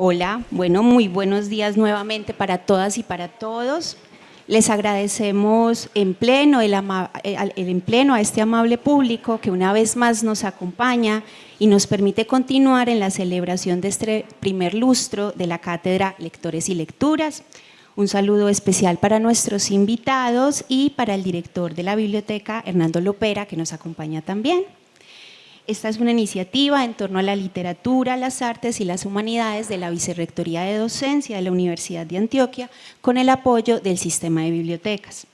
Hola, bueno, muy buenos días nuevamente para todas y para todos. Les agradecemos en pleno a este amable público que una vez más nos acompaña y nos permite continuar en la celebración de este primer lustro de la Cátedra Lectores y Lecturas. Un saludo especial para nuestros invitados y para el director de la biblioteca, Hernando Lopera, que nos acompaña también. Esta es una iniciativa en torno a la literatura, las artes y las humanidades de la Vicerrectoría de Docencia de la Universidad de Antioquia con el apoyo del Sistema de Bibliotecas.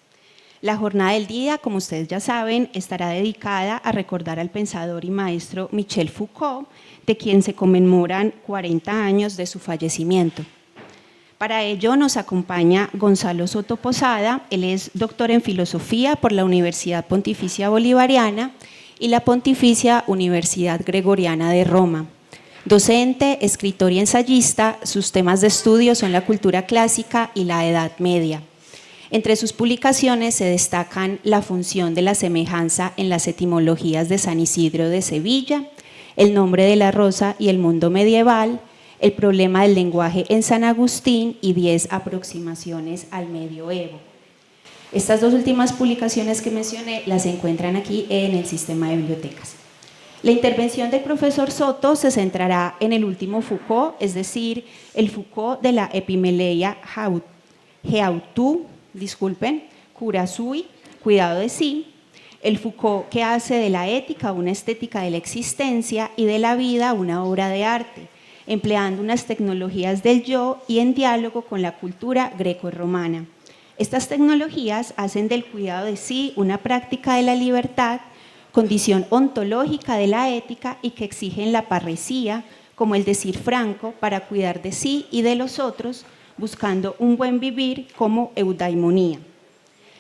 La jornada del día, como ustedes ya saben, estará dedicada a recordar al pensador y maestro Michel Foucault, de quien se conmemoran 40 años de su fallecimiento. Para ello nos acompaña Gonzalo Soto Posada. Él es doctor en Filosofía por la Universidad Pontificia Bolivariana y la Pontificia Universidad Gregoriana de Roma. Docente, escritor y ensayista, sus temas de estudio son la cultura clásica y la Edad Media. Entre sus publicaciones se destacan La función de la semejanza en las etimologías de San Isidro de Sevilla, El nombre de la rosa y el mundo medieval, El problema del lenguaje en San Agustín y 10 aproximaciones al medioevo. Estas dos últimas publicaciones que mencioné las encuentran aquí en el sistema de bibliotecas. La intervención del profesor Soto se centrará en el último Foucault, es decir, el Foucault de la Epimeleia Heautou, Kurasui, cuidado de sí, el Foucault que hace de la ética una estética de la existencia y de la vida una obra de arte, empleando unas tecnologías del yo y en diálogo con la cultura greco-romana. Estas tecnologías hacen del cuidado de sí una práctica de la libertad, condición ontológica de la ética y que exigen la parresía, como el decir franco, para cuidar de sí y de los otros, buscando un buen vivir como eudaimonía.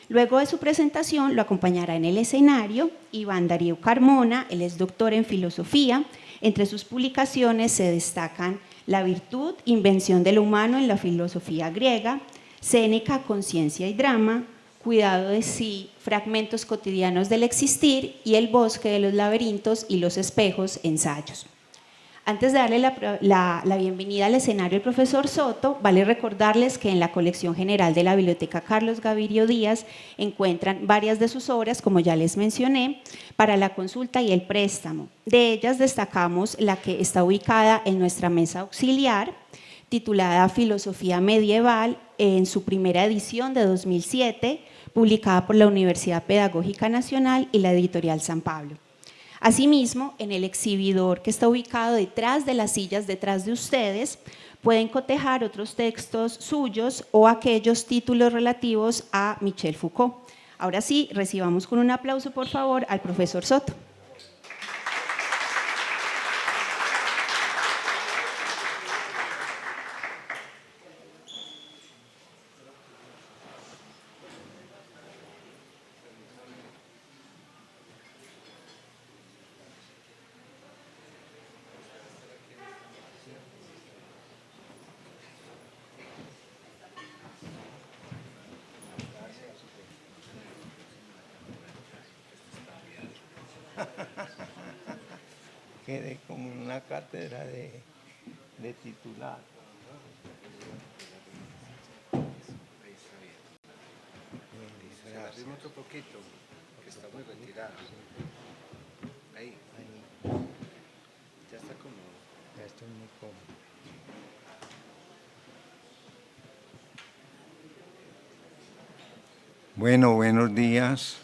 Luego de su presentación lo acompañará en el escenario Iván Darío Carmona. Él es doctor en Filosofía. Entre sus publicaciones se destacan La virtud, invención de lo humano en la filosofía griega, Séneca, conciencia y drama, Cuidado de sí, fragmentos cotidianos del existir y El bosque de los laberintos y los espejos, ensayos. Antes de darle la bienvenida al escenario al profesor Soto, vale recordarles que en la colección general de la Biblioteca Carlos Gavirio Díaz encuentran varias de sus obras, como ya les mencioné, para la consulta y el préstamo. De ellas destacamos la que está ubicada en nuestra mesa auxiliar, titulada Filosofía Medieval, en su primera edición de 2007, publicada por la Universidad Pedagógica Nacional y la editorial San Pablo. Asimismo, en el exhibidor que está ubicado detrás de las sillas detrás de ustedes, pueden cotejar otros textos suyos o aquellos títulos relativos a Michel Foucault. Ahora sí, recibamos con un aplauso, por favor, al profesor Soto. Quede como una cátedra de titular. Arriba otro poquito, que está muy retirado. Ahí. Ya está cómodo. Ya estoy muy cómodo. Bueno, buenos días.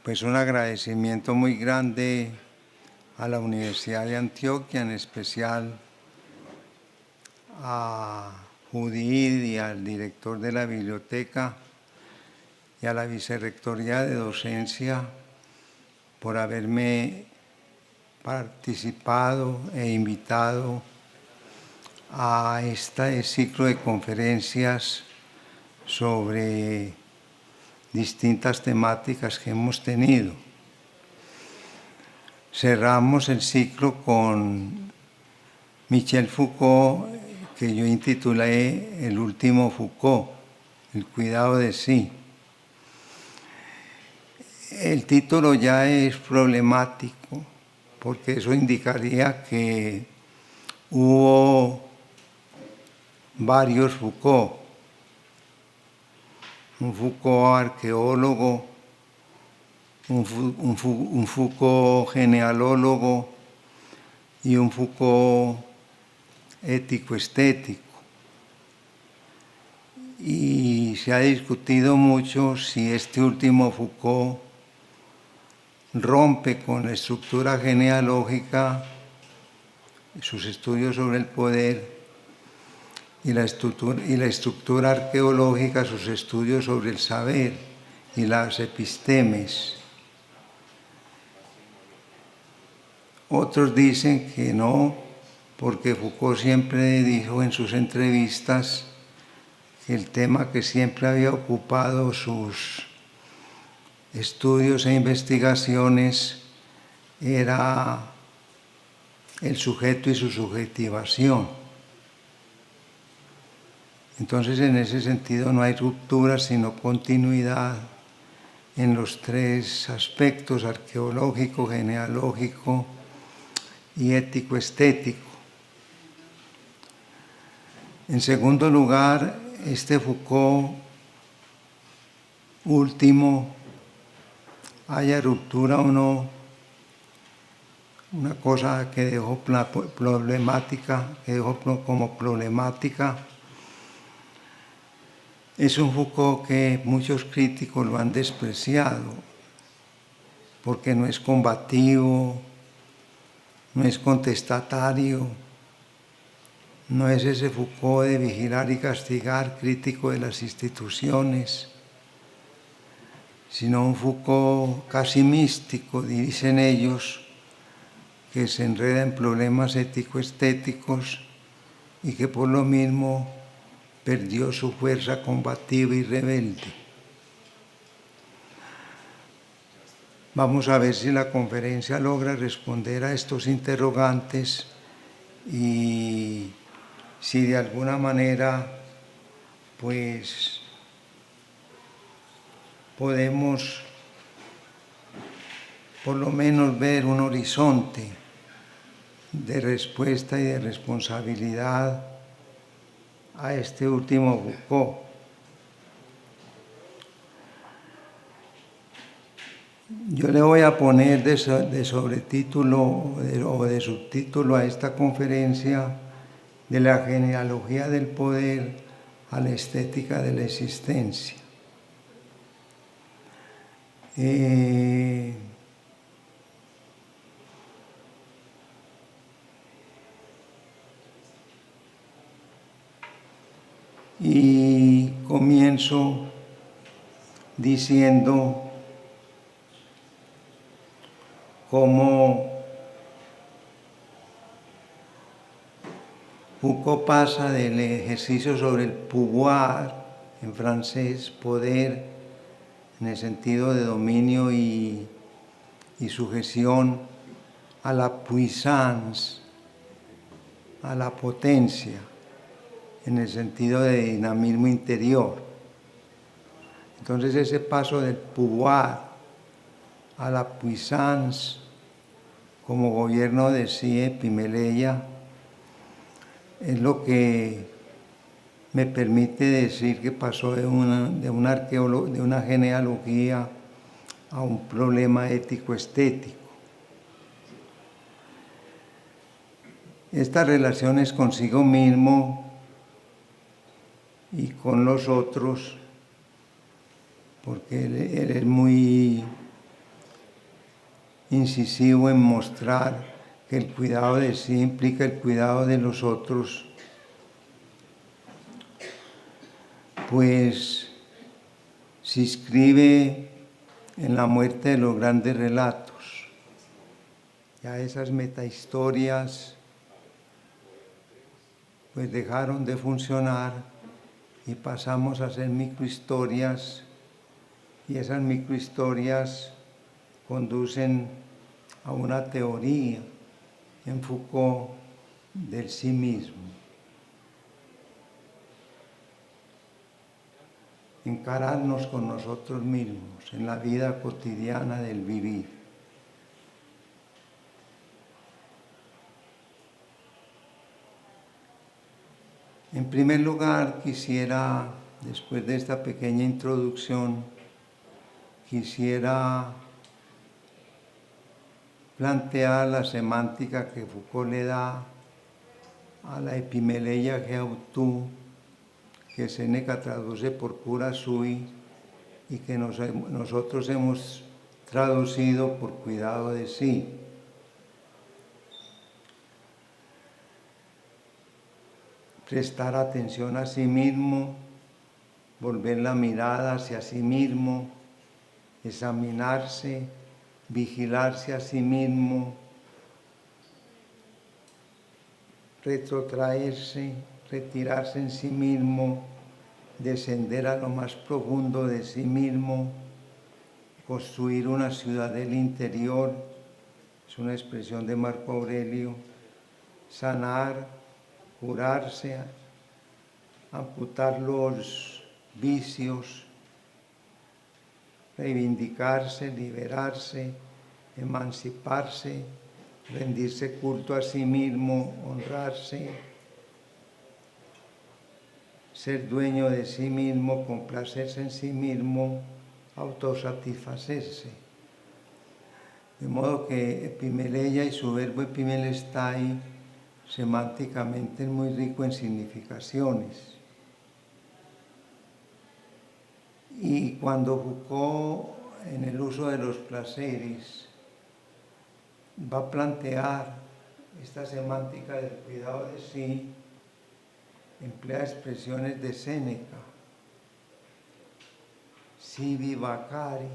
Pues un agradecimiento muy grande a la Universidad de Antioquia, en especial a Judith y al director de la biblioteca y a la Vicerrectoría de Docencia por haberme participado e invitado a este ciclo de conferencias sobre distintas temáticas que hemos tenido. Cerramos el ciclo con Michel Foucault, que yo intitulé El último Foucault, el cuidado de sí. El título ya es problemático, porque eso indicaría que hubo varios Foucault, un Foucault arqueólogo, un Foucault genealólogo y un Foucault ético-estético. Y se ha discutido mucho si este último Foucault rompe con la estructura genealógica, sus estudios sobre el poder, y la estructura arqueológica, sus estudios sobre el saber y las epistemes. Otros dicen que no, porque Foucault siempre dijo en sus entrevistas que el tema que siempre había ocupado sus estudios e investigaciones era el sujeto y su subjetivación. Entonces, en ese sentido no hay ruptura, sino continuidad en los tres aspectos: arqueológico, genealógico y ético-estético. En segundo lugar, este Foucault último, haya ruptura o no, una cosa que dejó problemática, es un Foucault que muchos críticos lo han despreciado, porque no es combativo, no es contestatario, no es ese Foucault de vigilar y castigar, crítico de las instituciones, sino un Foucault casi místico, dicen ellos, que se enreda en problemas ético-estéticos y que por lo mismo perdió su fuerza combativa y rebelde. Vamos a ver si la conferencia logra responder a estos interrogantes y si de alguna manera pues podemos por lo menos ver un horizonte de respuesta y de responsabilidad a este último Foucault. Yo le voy a poner de sobretítulo o de subtítulo a esta conferencia: de la genealogía del poder a la estética de la existencia. Y comienzo diciendo cómo Foucault pasa del ejercicio sobre el pouvoir, en francés, poder, en el sentido de dominio y sujeción, a la puissance, a la potencia, en el sentido de dinamismo interior. Entonces ese paso del pouvoir a la puissance, como gobierno decía Epimeleya, es lo que me permite decir que pasó de una genealogía a un problema ético-estético. Estas relaciones consigo mismo y con los otros, porque él es muy incisivo en mostrar que el cuidado de sí implica el cuidado de los otros, pues se inscribe en la muerte de los grandes relatos. Ya esas metahistorias pues dejaron de funcionar y pasamos a ser microhistorias, y esas microhistorias conducen a una teoría en Foucault del sí mismo. Encararnos con nosotros mismos en la vida cotidiana del vivir. En primer lugar, quisiera, después de esta pequeña introducción, quisiera plantear la semántica que Foucault le da a la epimeleia geautou, que Séneca traduce por cura sui y que nosotros hemos traducido por cuidado de sí. Prestar atención a sí mismo, volver la mirada hacia sí mismo, examinarse, vigilarse a sí mismo, retrotraerse, retirarse en sí mismo, descender a lo más profundo de sí mismo, construir una ciudadela interior, es una expresión de Marco Aurelio, sanar, curarse, amputar los vicios, reivindicarse, liberarse, emanciparse, rendirse culto a sí mismo, honrarse, ser dueño de sí mismo, complacerse en sí mismo, autosatisfacerse. De modo que epimeleia y su verbo epimelestai semánticamente es muy rico en significaciones. Y cuando Foucault, en el uso de los placeres, va a plantear esta semántica del cuidado de sí, emplea expresiones de Séneca, sibi vacari.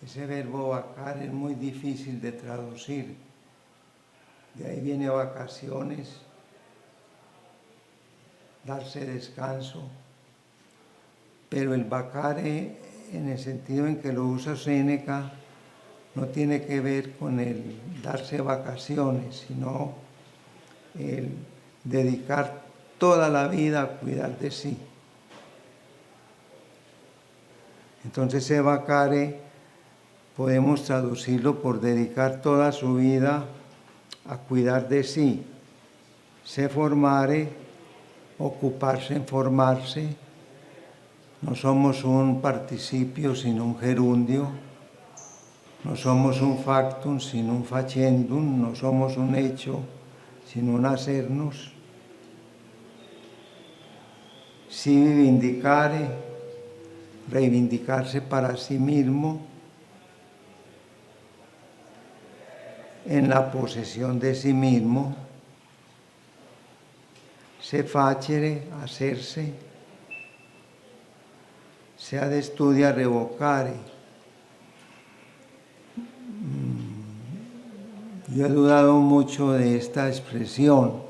Ese verbo vacar es muy difícil de traducir. De ahí viene vacaciones, darse descanso. Pero el vacare, en el sentido en que lo usa Séneca, no tiene que ver con el darse vacaciones, sino el dedicar toda la vida a cuidar de sí. Entonces, ese vacare podemos traducirlo por dedicar toda su vida a cuidar de sí. Se formare, ocuparse en formarse. No somos un participio sino un gerundio. No somos un factum sino un facendum. No somos un hecho sino un hacernos. Si vindicare, reivindicarse para sí mismo en la posesión de sí mismo. Se facere, hacerse. Se ad studia revocare. Yo he dudado mucho de esta expresión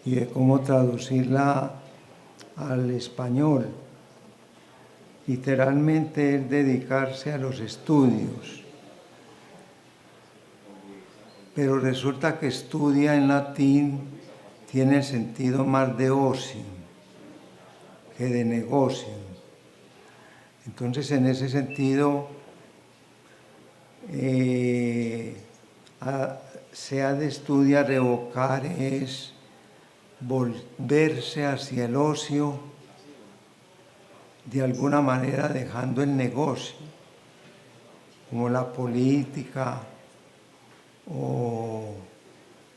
y de cómo traducirla al español. Literalmente es dedicarse a los estudios. Pero resulta que estudia en latín tiene el sentido más de ocio que de negocio. Entonces, en ese sentido, se ha de estudiar revocar es volverse hacia el ocio, de alguna manera dejando el negocio, como la política, o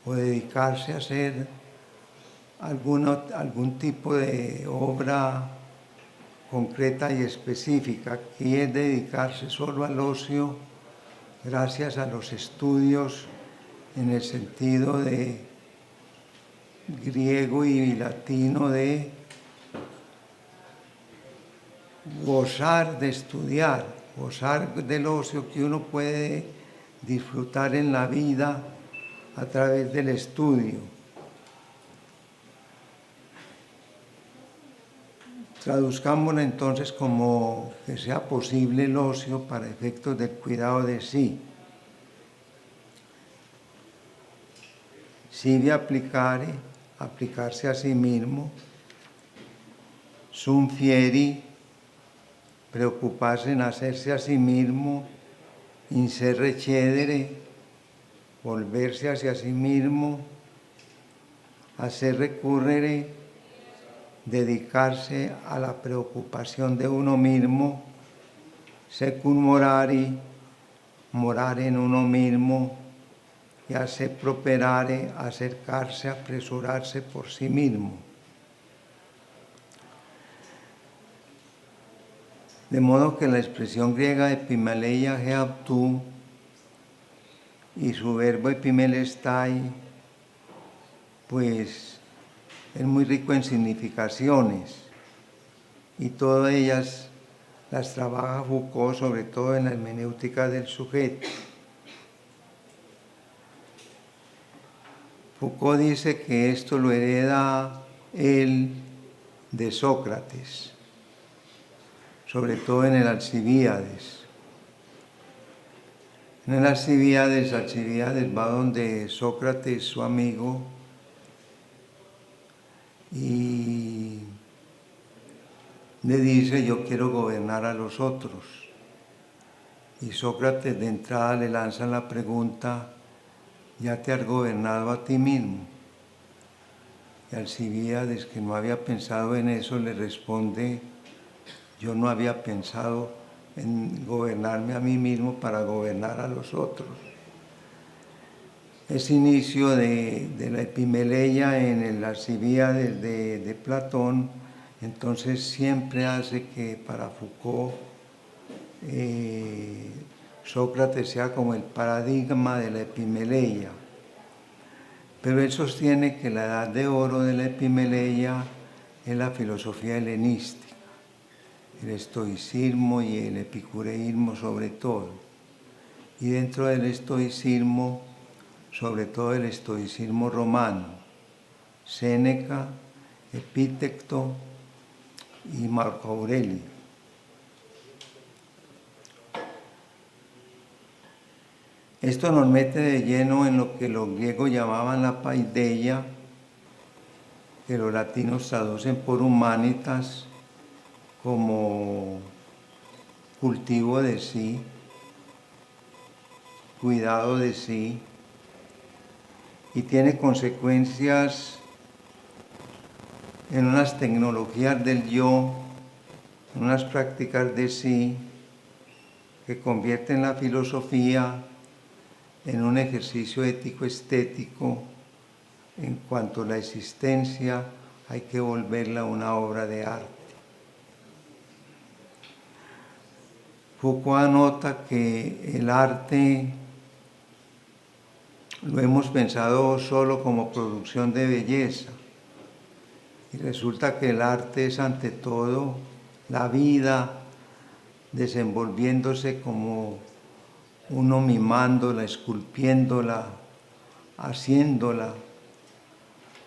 dedicarse a hacer algún tipo de obra concreta y específica. Aquí es dedicarse solo al ocio gracias a los estudios en el sentido de griego y latino de gozar de estudiar, gozar del ocio que uno puede disfrutar en la vida a través del estudio. Traduzcámoslo entonces como que sea posible el ocio para efectos del cuidado de sí. Sive applicare, aplicarse a sí mismo. Sum fieri, preocuparse en hacerse a sí mismo. In se recedere, volverse hacia sí mismo. Hacer recurrere, dedicarse a la preocupación de uno mismo, secum morari, morar en uno mismo, y hacer properare, acercarse, apresurarse por sí mismo. De modo que la expresión griega epimeleia heaptu y su verbo epimelestai, pues es muy rico en significaciones y todas ellas las trabaja Foucault, sobre todo en la hermenéutica del sujeto. Foucault dice que esto lo hereda él de Sócrates, sobre todo en el Alcibíades. En el Alcibíades va donde Sócrates, su amigo, y le dice: yo quiero gobernar a los otros. Y Sócrates de entrada le lanza la pregunta: ¿ya te has gobernado a ti mismo? Y Alcibíades, que no había pensado en eso, le responde: yo no había pensado en gobernarme a mí mismo para gobernar a los otros. Ese inicio de la epimeleia en el Alcibíades de Platón, entonces siempre hace que para Foucault Sócrates sea como el paradigma de la epimeleia. Pero él sostiene que la edad de oro de la epimeleia es la filosofía helenística, el estoicismo y el epicureísmo sobre todo. Y dentro del estoicismo, sobre todo el estoicismo romano, Séneca, Epicteto y Marco Aurelio. Esto nos mete de lleno en lo que los griegos llamaban la paideia, que los latinos traducen por humanitas, como cultivo de sí, cuidado de sí, y tiene consecuencias en unas tecnologías del yo, en unas prácticas de sí, que convierten la filosofía en un ejercicio ético-estético. En cuanto a la existencia, hay que volverla una obra de arte. Foucault anota que el arte lo hemos pensado solo como producción de belleza, y resulta que el arte es ante todo la vida desenvolviéndose como uno mimándola, esculpiéndola, haciéndola.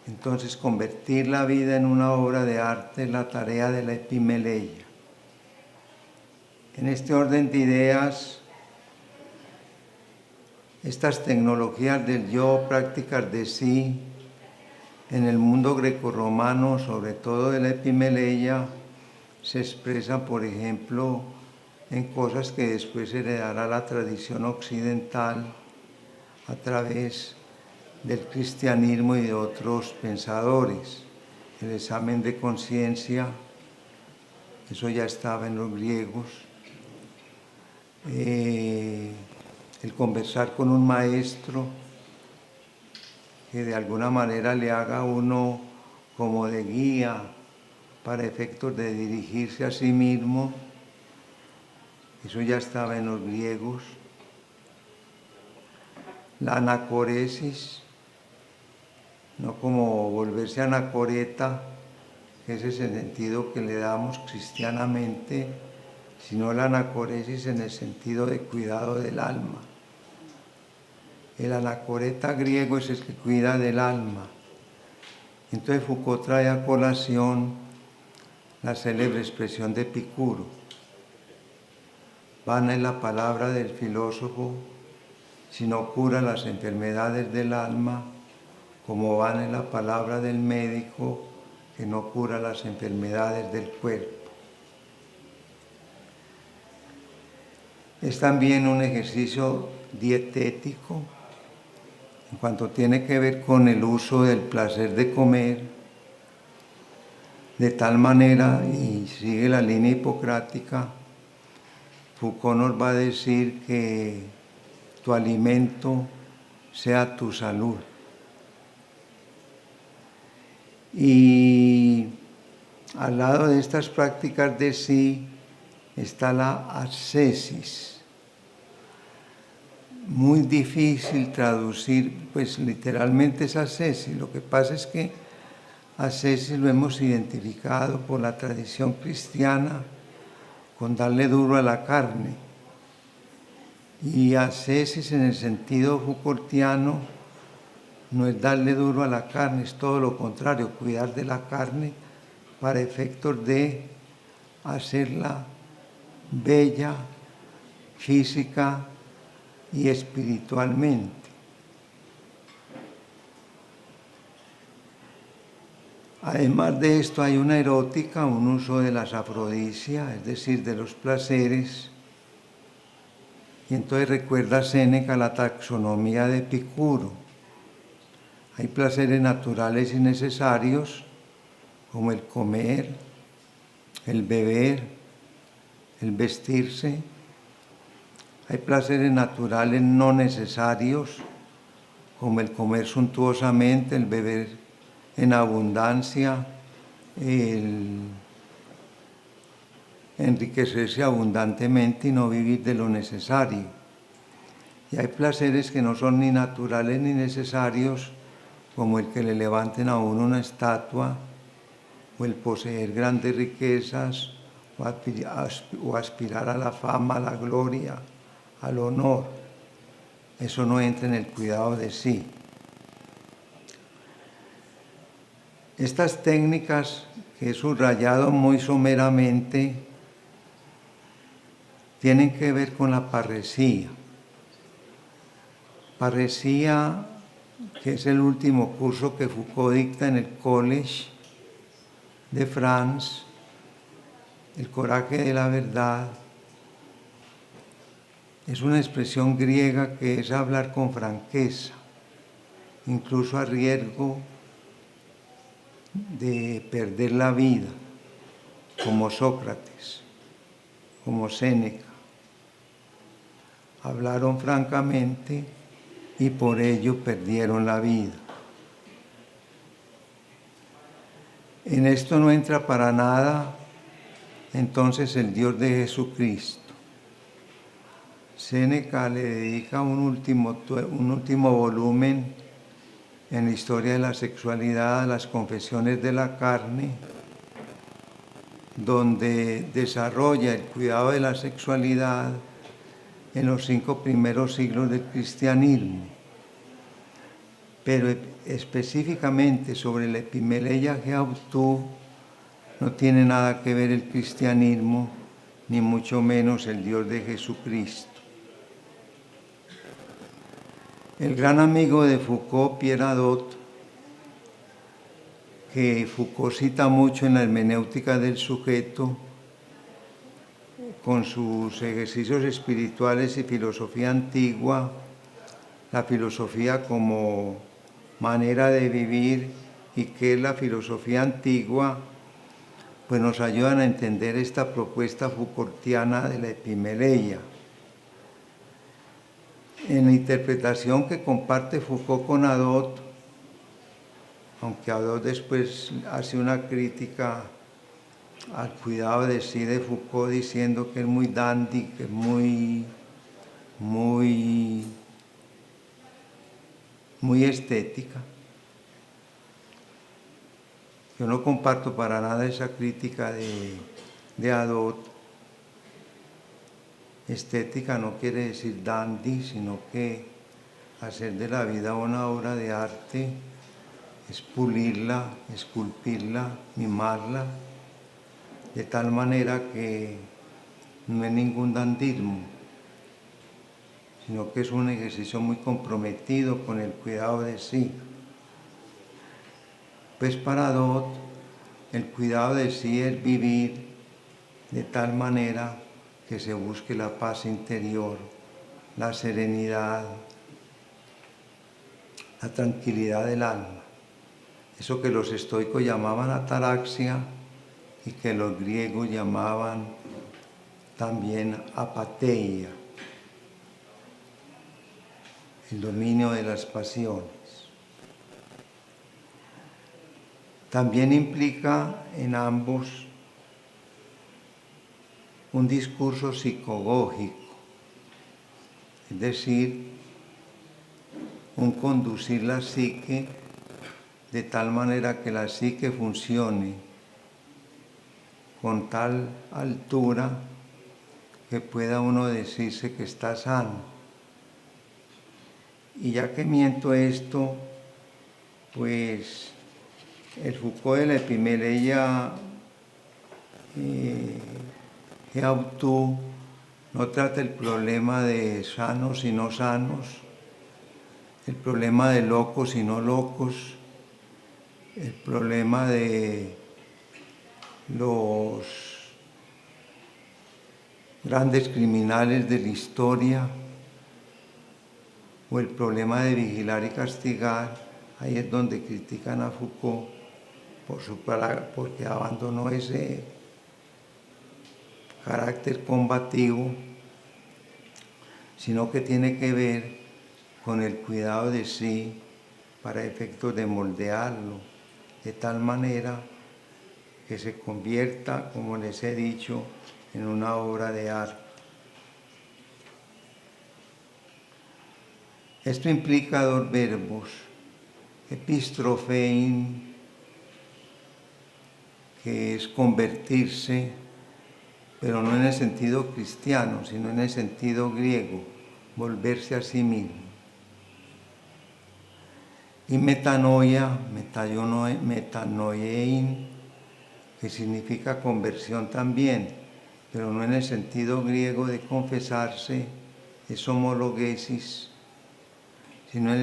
Entonces, convertir la vida en una obra de arte es la tarea de la epimeleia. En este orden de ideas, estas tecnologías del yo, prácticas de sí, en el mundo grecorromano, sobre todo de la epimeleia, se expresan, por ejemplo, en cosas que después heredará la tradición occidental a través del cristianismo y de otros pensadores. El examen de conciencia, eso ya estaba en los griegos. El conversar con un maestro que de alguna manera le haga a uno como de guía para efectos de dirigirse a sí mismo, eso ya estaba en los griegos. La anacoresis, no como volverse anacoreta, que ese es el sentido que le damos cristianamente, sino la anacoresis en el sentido de cuidado del alma. El anacoreta griego es el que cuida del alma. Entonces Foucault trae a colación la célebre expresión de Epicuro: vana es la palabra del filósofo si no cura las enfermedades del alma, como vana es la palabra del médico que no cura las enfermedades del cuerpo. Es también un ejercicio dietético en cuanto tiene que ver con el uso del placer de comer, De tal manera, y sigue la línea hipocrática, Foucault nos va a decir que tu alimento sea tu salud. Y al lado de estas prácticas de sí está la ascesis. Muy difícil traducir, pues literalmente es ascesis. Lo que pasa es que ascesis lo hemos identificado por la tradición cristiana con darle duro a la carne. Y ascesis en el sentido Foucaultiano no es darle duro a la carne, es todo lo contrario, cuidar de la carne para efectos de hacerla bella, física y espiritualmente. Además de esto hay una erótica, un uso de las afrodisias, es decir, de los placeres. Y entonces recuerda Séneca la taxonomía de Epicuro. Hay placeres naturales y necesarios, como el comer, el beber, el vestirse. Hay placeres naturales no necesarios, como el comer suntuosamente, el beber en abundancia, el enriquecerse abundantemente y no vivir de lo necesario. Y hay placeres que no son ni naturales ni necesarios, como el que le levanten a uno una estatua, o el poseer grandes riquezas, o aspirar a la fama, a la gloria, al honor. Eso no entra en el cuidado de sí. Estas técnicas que he subrayado muy someramente tienen que ver con la parresía. Parresía, que es el último curso que Foucault dicta en el College de France, el coraje de la verdad, es una expresión griega que es hablar con franqueza, incluso a riesgo de perder la vida, como Sócrates, como Séneca. Hablaron francamente y por ello perdieron la vida. En esto no entra para nada entonces el Dios de Jesucristo. Séneca le dedica un último volumen en la historia de la sexualidad, las confesiones de la carne, donde desarrolla el cuidado de la sexualidad en los 5 primeros siglos del cristianismo, pero específicamente sobre la Epimeleia Geautou no tiene nada que ver el cristianismo, ni mucho menos el Dios de Jesucristo. El gran amigo de Foucault, Pierre Hadot, que Foucault cita mucho en la hermenéutica del sujeto, con sus ejercicios espirituales y filosofía antigua, la filosofía como manera de vivir y qué es la filosofía antigua, pues nos ayudan a entender esta propuesta Foucaultiana de la Epimeleia. En la interpretación que comparte Foucault con Hadot, aunque Hadot después hace una crítica al cuidado de sí de Foucault diciendo que es muy dandy, que es muy estética. Yo no comparto para nada esa crítica de Hadot. Estética no quiere decir dandy, sino que hacer de la vida una obra de arte es pulirla, esculpirla, mimarla, de tal manera que no es ningún dandismo, sino que es un ejercicio muy comprometido con el cuidado de sí. Pues para Hadot, el cuidado de sí es vivir de tal manera que se busque la paz interior, la serenidad, la tranquilidad del alma. Eso que los estoicos llamaban ataraxia, y que los griegos llamaban también apateia, el dominio de las pasiones. También implica en ambos un discurso psicogógico, es decir, un conducir la psique de tal manera que la psique funcione con tal altura que pueda uno decirse que está sano. Y ya que miento esto, pues el Foucault de la Epimeleia Heautou no trata el problema de sanos y no sanos, el problema de locos y no locos, el problema de los grandes criminales de la historia o el problema de vigilar y castigar. Ahí es donde critican a Foucault porque abandonó ese carácter combativo, sino que tiene que ver con el cuidado de sí para efectos de moldearlo de tal manera que se convierta, como les he dicho, en una obra de arte. Esto implica dos verbos, epistrofein, que es convertirse, pero no en el sentido cristiano, sino en el sentido griego, volverse a sí mismo. Y metanoia, metanoiein, que significa conversión también, pero no en el sentido griego de confesarse, es homologesis, sino no en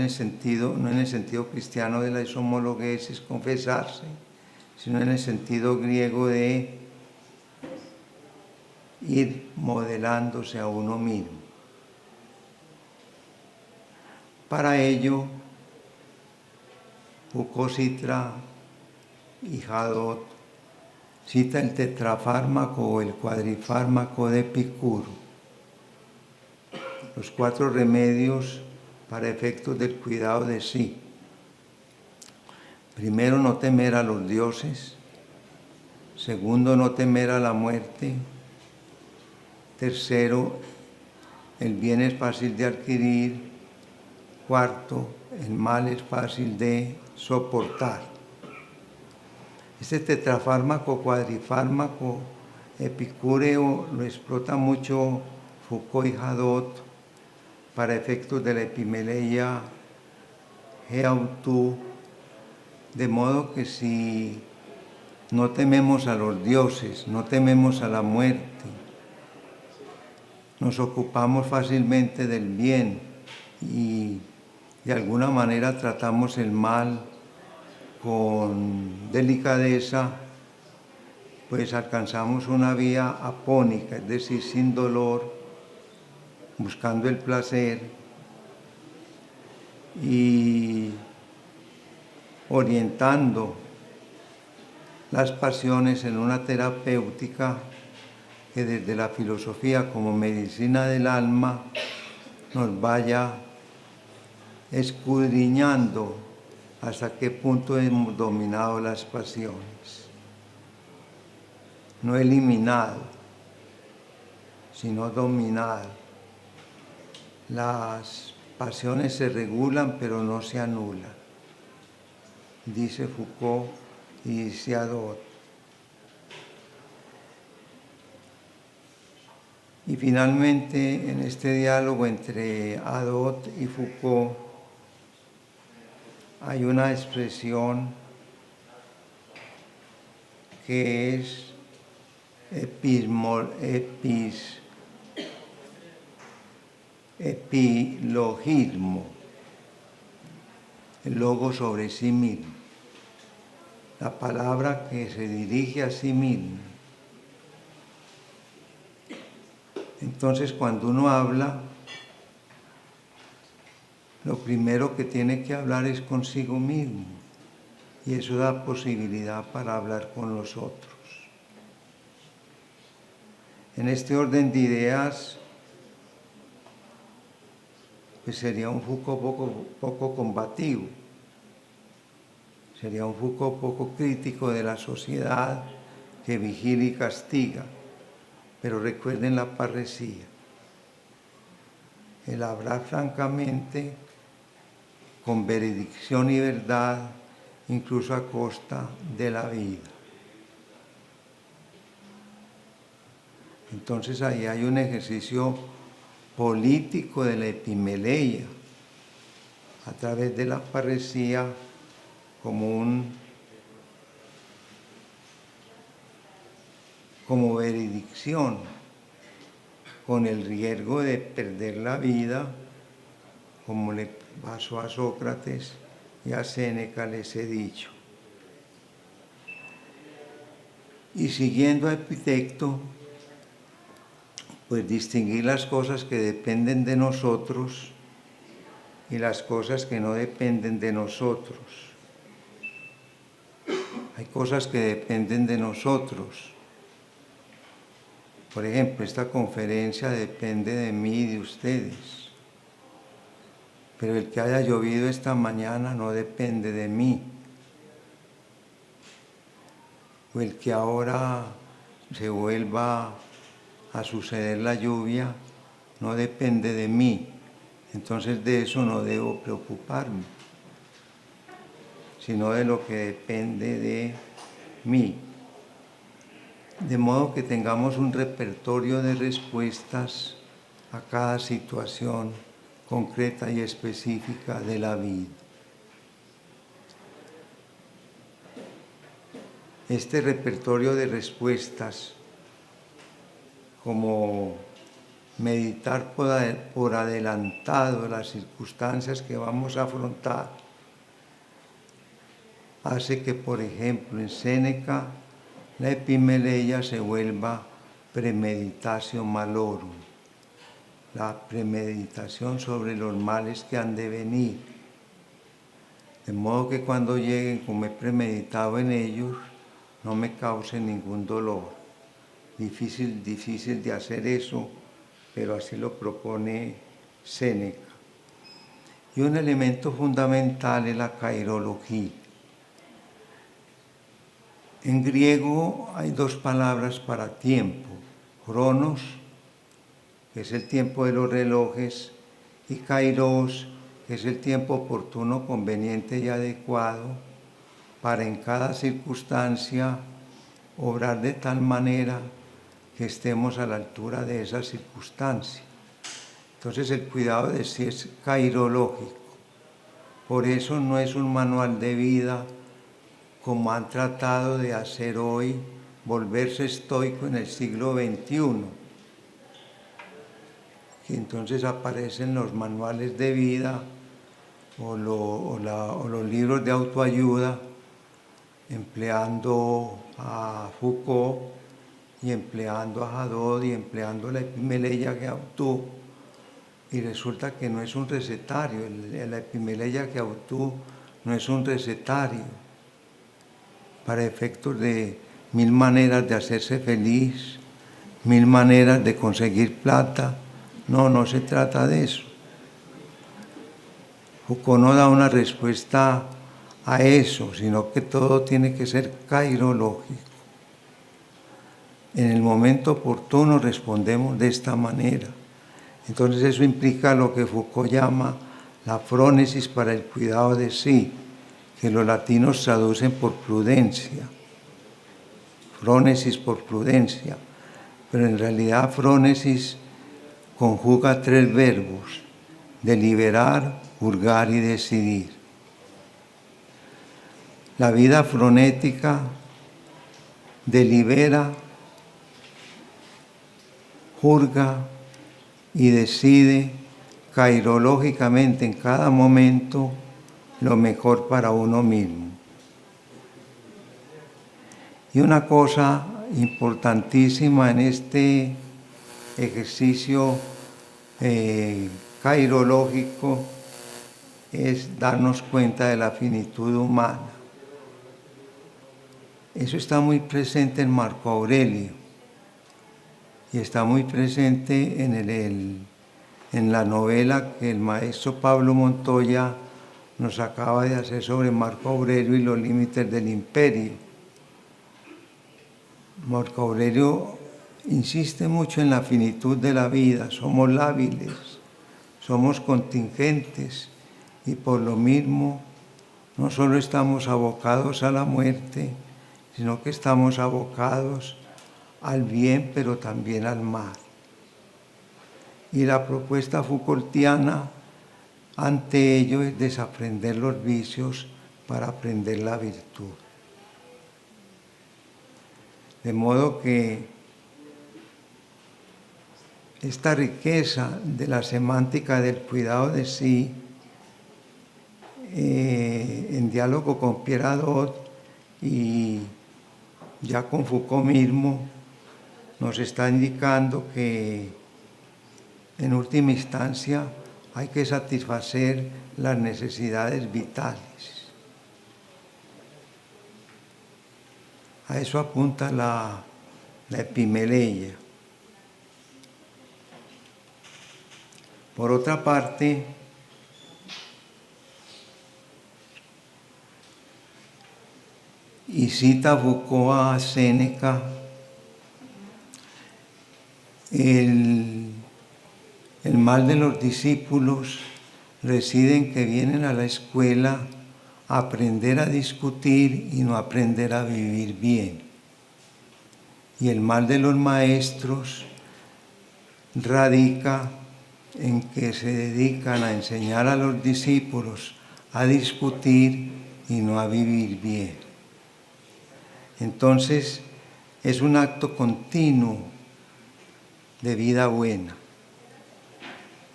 el sentido cristiano de la homologesis, confesarse, sino en el sentido griego de ir modelándose a uno mismo. Para ello, Foucault y Hadot cita el tetrafármaco o el cuadrifármaco de Epicuro, los 4 remedios para efectos del cuidado de sí. Primero, no temer a los dioses. Segundo, no temer a la muerte. Tercero, el bien es fácil de adquirir. Cuarto, el mal es fácil de soportar. Este tetrafármaco, cuadrifármaco epicúreo lo explota mucho Foucault y Hadot para efectos de la Epimeleia Heautou, de modo que si no tememos a los dioses, no tememos a la muerte, nos ocupamos fácilmente del bien y de alguna manera tratamos el mal con delicadeza, pues alcanzamos una vía apónica, es decir, sin dolor, buscando el placer y orientando las pasiones en una terapéutica que desde la filosofía como medicina del alma nos vaya escudriñando hasta qué punto hemos dominado las pasiones. No eliminado, sino dominado. Las pasiones se regulan, pero no se anulan, dice Foucault y dice Hadot. Y finalmente, en este diálogo entre Hadot y Foucault, hay una expresión que es epilogismo, el logo sobre sí mismo, la palabra que se dirige a sí mismo. Entonces, cuando uno habla, lo primero que tiene que hablar es consigo mismo, y eso da posibilidad para hablar con los otros. En este orden de ideas, pues sería un Foucault poco combativo, sería un Foucault poco crítico de la sociedad que vigila y castiga. Pero recuerden la parresía, el hablar francamente, con veredicción y verdad, incluso a costa de la vida. Entonces ahí hay un ejercicio político de la epimeleia, a través de la parresía como veredicción, con el riesgo de perder la vida, como le pasó a Sócrates y a Séneca, les he dicho. Y siguiendo a Epicteto, pues distinguir las cosas que dependen de nosotros y las cosas que no dependen de nosotros. Hay cosas que dependen de nosotros. Por ejemplo, esta conferencia depende de mí y de ustedes. Pero el que haya llovido esta mañana no depende de mí. O el que ahora se vuelva a suceder la lluvia no depende de mí. Entonces de eso no debo preocuparme, sino de lo que depende de mí. De modo que tengamos un repertorio de respuestas a cada situación concreta y específica de la vida. Este repertorio de respuestas, como meditar por adelantado las circunstancias que vamos a afrontar, hace que, por ejemplo, en Séneca, la epimeleia se vuelva premeditatio malorum, la premeditación sobre los males que han de venir. De modo que cuando lleguen, como he premeditado en ellos, no me causen ningún dolor. Difícil de hacer eso, pero así lo propone Séneca. Y un elemento fundamental es la kairología. En griego hay dos palabras para tiempo: cronos, que es el tiempo de los relojes, y kairos, que es el tiempo oportuno, conveniente y adecuado para en cada circunstancia obrar de tal manera que estemos a la altura de esa circunstancia. Entonces el cuidado de sí es kairológico. Por eso no es un manual de vida como han tratado de hacer hoy, volverse estoico en el siglo XXI. Y entonces aparecen los manuales de vida o los libros de autoayuda, empleando a Foucault y empleando a Hadot y empleando la epimeleia que Autou, y resulta que no es un recetario. La epimeleia que Autou no es un recetario para efectos de 1000 maneras de hacerse feliz, 1000 maneras de conseguir plata. No se trata de eso. Foucault no da una respuesta a eso, sino que todo tiene que ser kairológico. En el momento oportuno respondemos de esta manera. Entonces eso implica lo que Foucault llama la frónesis para el cuidado de sí, que los latinos traducen por prudencia. Frónesis por prudencia. Pero en realidad frónesis conjuga 3 verbos: deliberar, juzgar y decidir. La vida frenética delibera, juzga y decide kairológicamente en cada momento lo mejor para uno mismo. Y una cosa importantísima en este ejercicio kairológico es darnos cuenta de la finitud humana. Eso está muy presente en Marco Aurelio. y está muy presente en la novela que el maestro Pablo Montoya nos acaba de hacer sobre Marco Aurelio y los límites del imperio. Marco Aurelio insiste mucho en la finitud de la vida, somos lábiles, somos contingentes y por lo mismo no solo estamos abocados a la muerte, sino que estamos abocados al bien, pero también al mal. Y la propuesta Foucaultiana ante ello es desaprender los vicios para aprender la virtud. De modo que esta riqueza de la semántica del cuidado de sí, en diálogo con Pierre Hadot y ya con Foucault mismo, nos está indicando que en última instancia hay que satisfacer las necesidades vitales. A eso apunta la epimeleia. Por otra parte, y cita Foucault a Séneca, el mal de los discípulos reside en que vienen a la escuela a aprender a discutir y no aprender a vivir bien. Y el mal de los maestros radica en que se dedican a enseñar a los discípulos a discutir y no a vivir bien. Entonces, es un acto continuo de vida buena.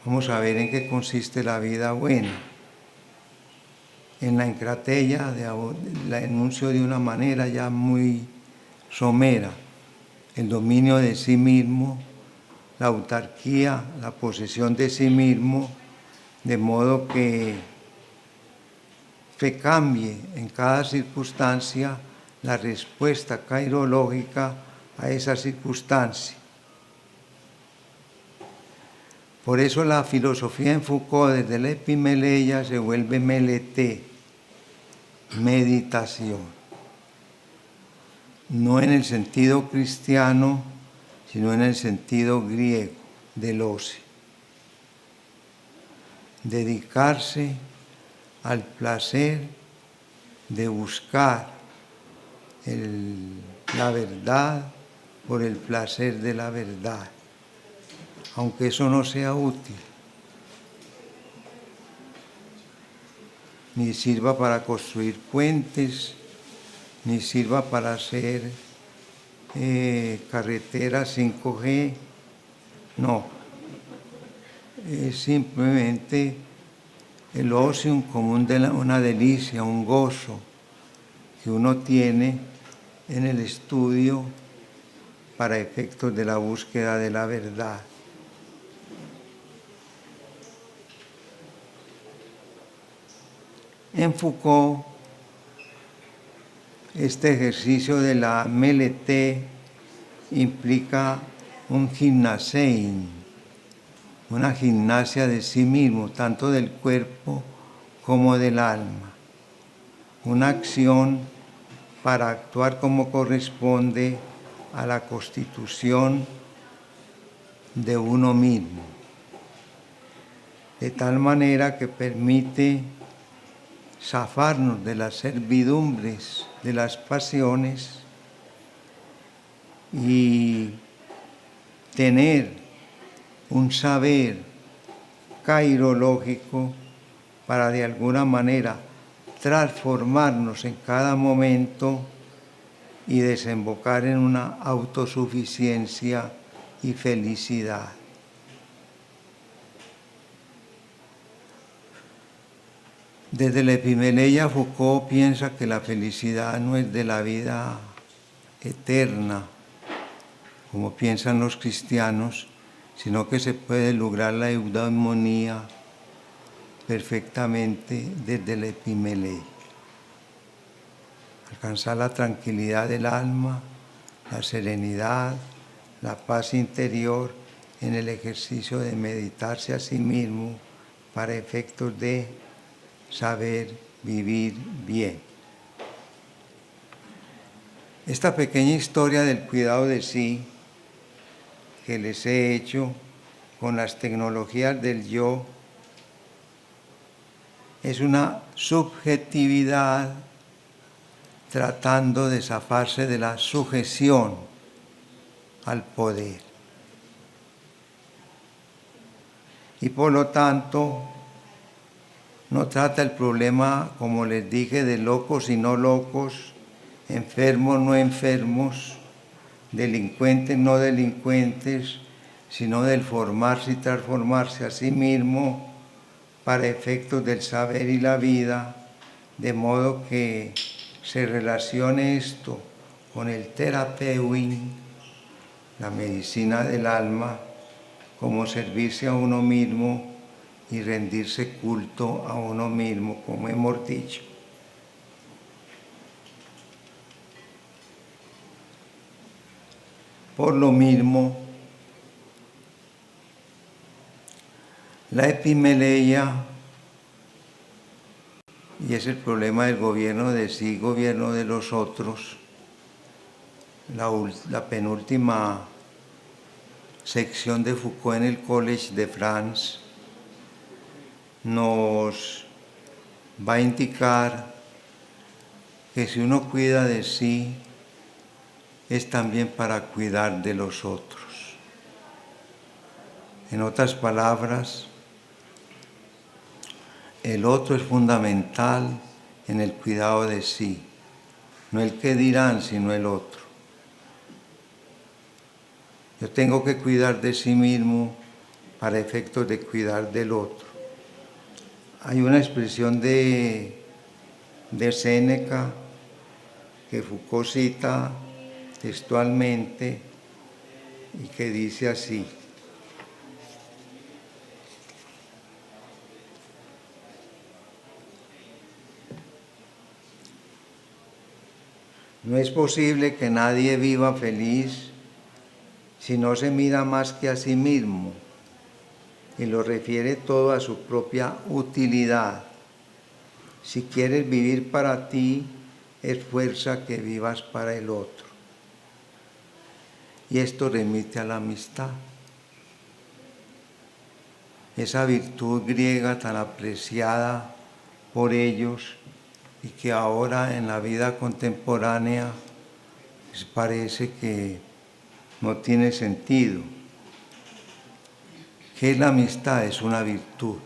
Vamos a ver en qué consiste la vida buena. En la encratella la enuncio de una manera ya muy somera. El dominio de sí mismo, la autarquía, la posesión de sí mismo, de modo que cambie en cada circunstancia la respuesta cairológica a esa circunstancia. Por eso la filosofía en Foucault, desde la epimeleia, se vuelve meleté, meditación. No en el sentido cristiano, sino en el sentido griego del ocio. Dedicarse al placer de buscar la verdad por el placer de la verdad, aunque eso no sea útil, ni sirva para construir puentes, ni sirva para hacer carreteras 5G, no, es simplemente el ocio como una delicia, un gozo que uno tiene en el estudio para efectos de la búsqueda de la verdad. En Foucault, este ejercicio de la meleté implica un gimnasein, una gimnasia de sí mismo, tanto del cuerpo como del alma. Una acción para actuar como corresponde a la constitución de uno mismo, de tal manera que permite zafarnos de las servidumbres de las pasiones y tener un saber cairológico para de alguna manera transformarnos en cada momento y desembocar en una autosuficiencia y felicidad. Desde la epimeleia, Foucault piensa que la felicidad no es de la vida eterna, como piensan los cristianos, sino que se puede lograr la eudaimonía perfectamente desde la epimeleia. Alcanzar la tranquilidad del alma, la serenidad, la paz interior en el ejercicio de meditarse a sí mismo para efectos de saber vivir bien. Esta pequeña historia del cuidado de sí que les he hecho con las tecnologías del yo es una subjetividad tratando de zafarse de la sujeción al poder. Y por lo tanto, no trata el problema, como les dije, de locos y no locos, enfermos no enfermos, delincuentes no delincuentes, sino del formarse y transformarse a sí mismo para efectos del saber y la vida, de modo que se relacione esto con el terapeuin, la medicina del alma, como servirse a uno mismo y rendirse culto a uno mismo, como hemos dicho. Por lo mismo, la epimeleia, y es el problema del gobierno de sí, gobierno de los otros, la penúltima sección de Foucault en el Collège de France, nos va a indicar que si uno cuida de sí, es también para cuidar de los otros. En otras palabras, el otro es fundamental en el cuidado de sí, no el que dirán, sino el otro. Yo tengo que cuidar de sí mismo para efectos de cuidar del otro. Hay una expresión de Séneca que Foucault cita textualmente y que dice así: no es posible que nadie viva feliz si no se mira más que a sí mismo y lo refiere todo a su propia utilidad. Si quieres vivir para ti, esfuerza que vivas para el otro. Y esto remite a la amistad. Esa virtud griega tan apreciada por ellos y que ahora en la vida contemporánea les parece que no tiene sentido. ¿Qué es la amistad? Es una virtud.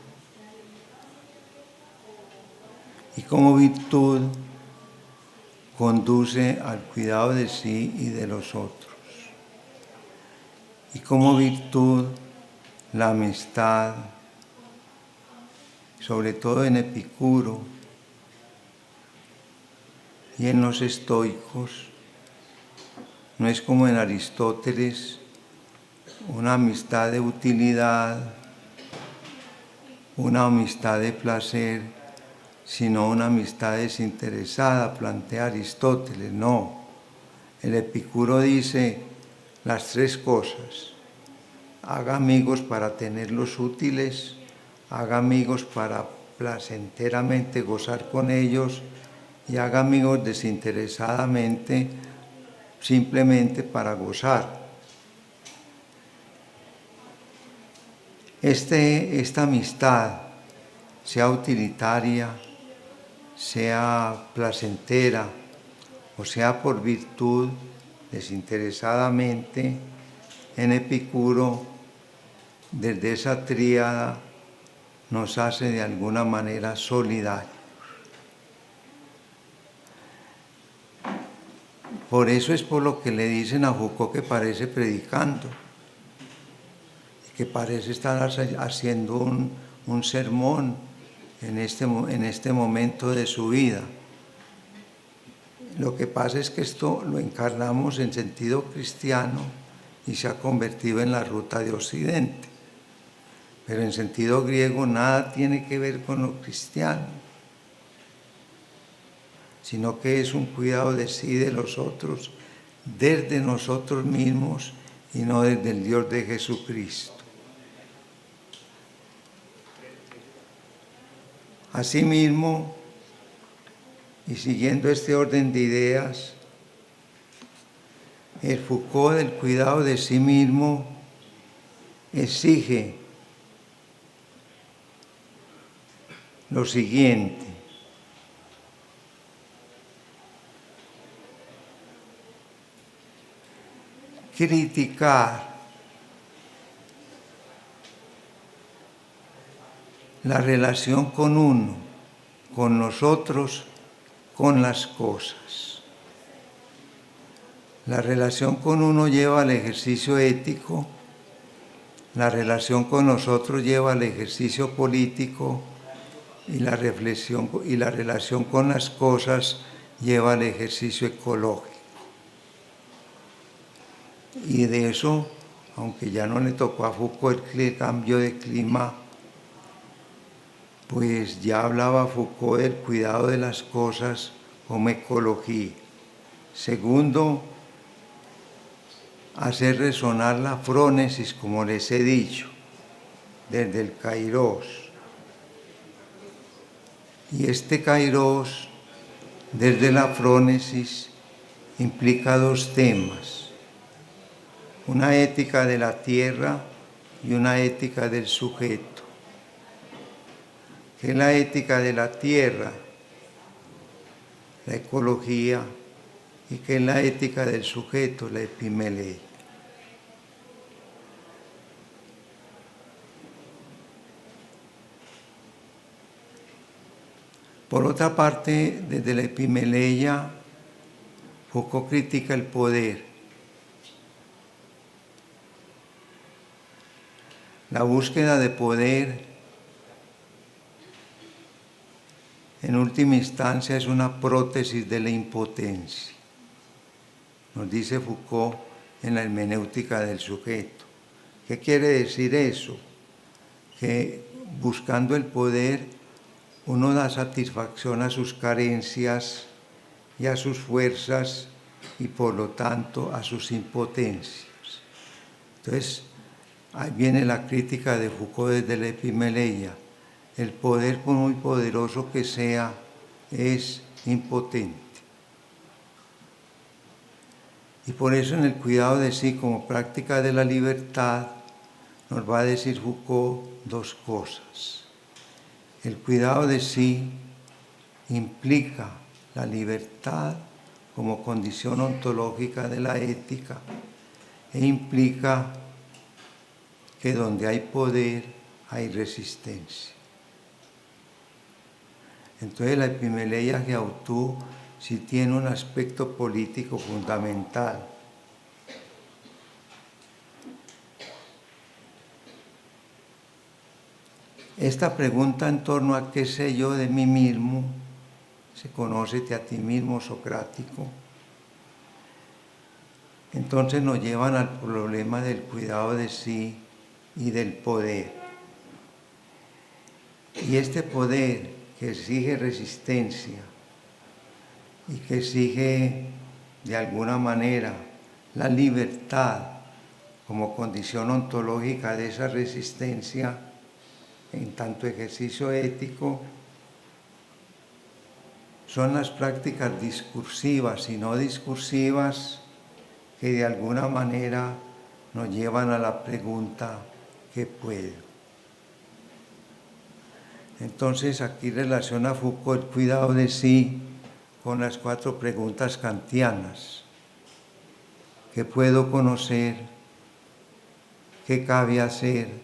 Y como virtud conduce al cuidado de sí y de los otros. Y como virtud, la amistad, sobre todo en Epicuro y en los estoicos, no es como en Aristóteles, una amistad de utilidad, una amistad de placer, sino una amistad desinteresada, plantea Aristóteles. No, el Epicuro dice las tres cosas: haga amigos para tenerlos útiles, haga amigos para placenteramente gozar con ellos y haga amigos desinteresadamente, simplemente para gozar. Esta amistad, sea utilitaria, sea placentera o sea por virtud, desinteresadamente, en Epicuro, desde esa tríada, nos hace de alguna manera solidarios. Por eso es por lo que le dicen a Foucault que parece predicando, que parece estar haciendo un sermón en este momento de su vida. Lo que pasa es que esto lo encarnamos en sentido cristiano y se ha convertido en la ruta de Occidente. Pero en sentido griego nada tiene que ver con lo cristiano, sino que es un cuidado de sí y de los otros, desde nosotros mismos y no desde el Dios de Jesucristo. Asimismo, y siguiendo este orden de ideas, el Foucault del cuidado de sí mismo exige lo siguiente: criticar la relación con uno, con nosotros, con las cosas. La relación con uno lleva al ejercicio ético, la relación con nosotros lleva al ejercicio político y la reflexión y la relación con las cosas lleva al ejercicio ecológico. Y de eso, aunque ya no le tocó a Foucault el cambio de clima, pues ya hablaba Foucault del cuidado de las cosas como ecología. Segundo, hacer resonar la frónesis, como les he dicho, desde el Kairos. Y este Kairos, desde la frónesis, implica dos temas: una ética de la tierra y una ética del sujeto. ¿Qué es la ética de la tierra? La ecología. ¿Y qué es la ética del sujeto? La epimeleia. Por otra parte, desde la epimeleia, Foucault critica el poder. La búsqueda de poder, en última instancia, es una prótesis de la impotencia. Nos dice Foucault en la hermenéutica del sujeto. ¿Qué quiere decir eso? Que buscando el poder uno da satisfacción a sus carencias y a sus fuerzas y por lo tanto a sus impotencias. Entonces, ahí viene la crítica de Foucault desde la epimeleia. El poder, por muy poderoso que sea, es impotente. Y por eso en el cuidado de sí como práctica de la libertad nos va a decir Foucault dos cosas. El cuidado de sí implica la libertad como condición ontológica de la ética e implica que donde hay poder hay resistencia. Entonces la epimeleia de Autú sí tiene un aspecto político fundamental. Esta pregunta en torno a qué sé yo de mí mismo, se conócete a ti mismo, socrático, entonces nos llevan al problema del cuidado de sí y del poder. Y este poder que exige resistencia y que exige de alguna manera la libertad como condición ontológica de esa resistencia en tanto ejercicio ético, son las prácticas discursivas y no discursivas que de alguna manera nos llevan a la pregunta ¿qué puedo? Entonces aquí relaciona Foucault el cuidado de sí con las 4 preguntas kantianas. ¿Qué puedo conocer? ¿Qué cabe hacer?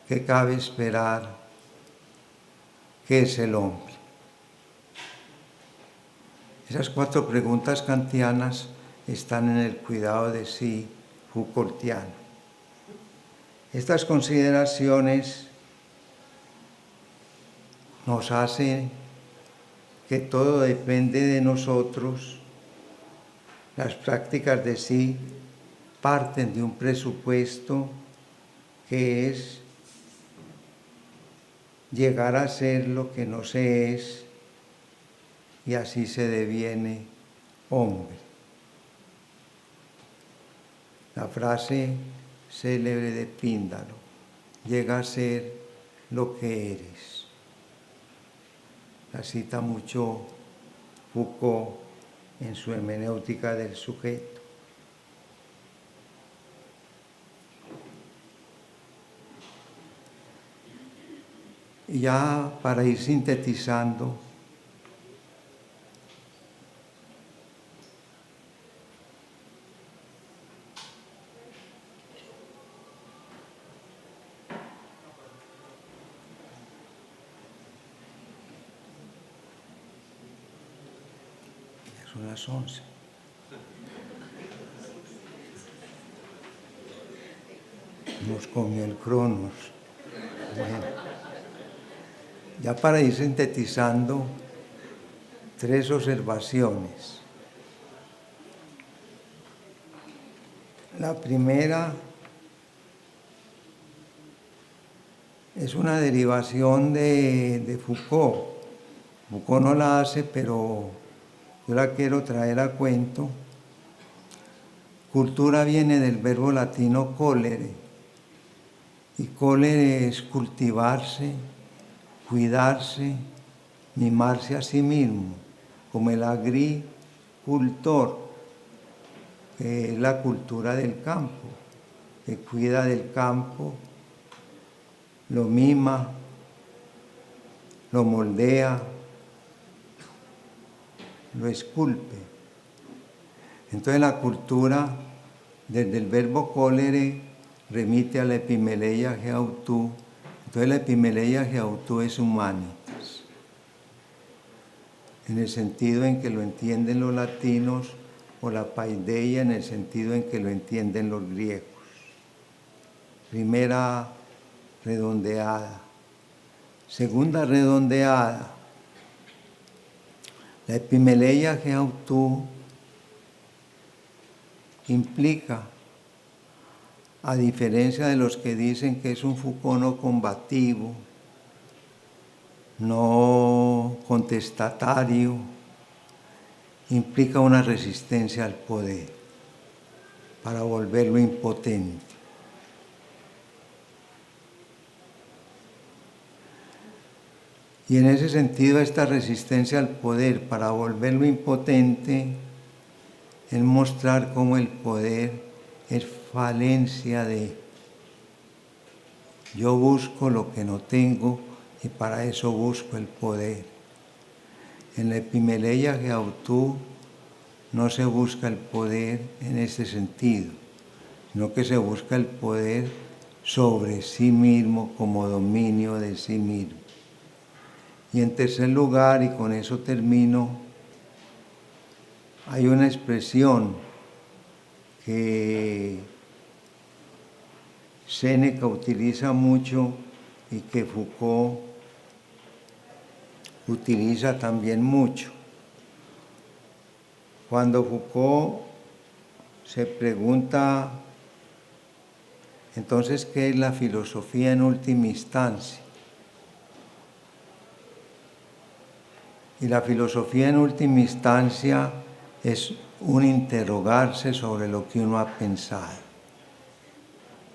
¿Qué cabe esperar? ¿Qué es el hombre? Esas 4 preguntas kantianas están en el cuidado de sí Foucaultiano. Estas consideraciones nos hacen que todo depende de nosotros. Las prácticas de sí parten de un presupuesto que es llegar a ser lo que no se es y así se deviene hombre. La frase célebre de Píndaro: llega a ser lo que eres. La cita mucho Foucault en su hermenéutica del sujeto. Y ya para ir sintetizando, ya son las 11. Nos comió el Cronos. Bueno. Ya para ir sintetizando, 3 observaciones. La primera es una derivación de Foucault. Foucault no la hace, pero yo la quiero traer a cuento. Cultura viene del verbo latino colere, y colere es cultivarse, cuidarse, mimarse a sí mismo, como el agricultor, que es la cultura del campo, que cuida del campo, lo mima, lo moldea, lo esculpe. Entonces la cultura, desde el verbo colere, remite a la epimeleia geautú. Entonces la epimeleia geautú es humanitas, en el sentido en que lo entienden los latinos, o la paideia en el sentido en que lo entienden los griegos. Primera redondeada. Segunda redondeada. La epimeleia geautú implica, a diferencia de los que dicen que es un Foucault no combativo, no contestatario, implica una resistencia al poder para volverlo impotente. Y en ese sentido, esta resistencia al poder para volverlo impotente es mostrar cómo el poder es falencia de. Yo busco lo que no tengo y para eso busco el poder. En la epimeleia geautú no se busca el poder en ese sentido, sino que se busca el poder sobre sí mismo como dominio de sí mismo. Y en tercer lugar, y con eso termino, hay una expresión que Séneca utiliza mucho y que Foucault utiliza también mucho. Cuando Foucault se pregunta, entonces, ¿qué es la filosofía en última instancia? Y la filosofía en última instancia es un interrogarse sobre lo que uno ha pensado.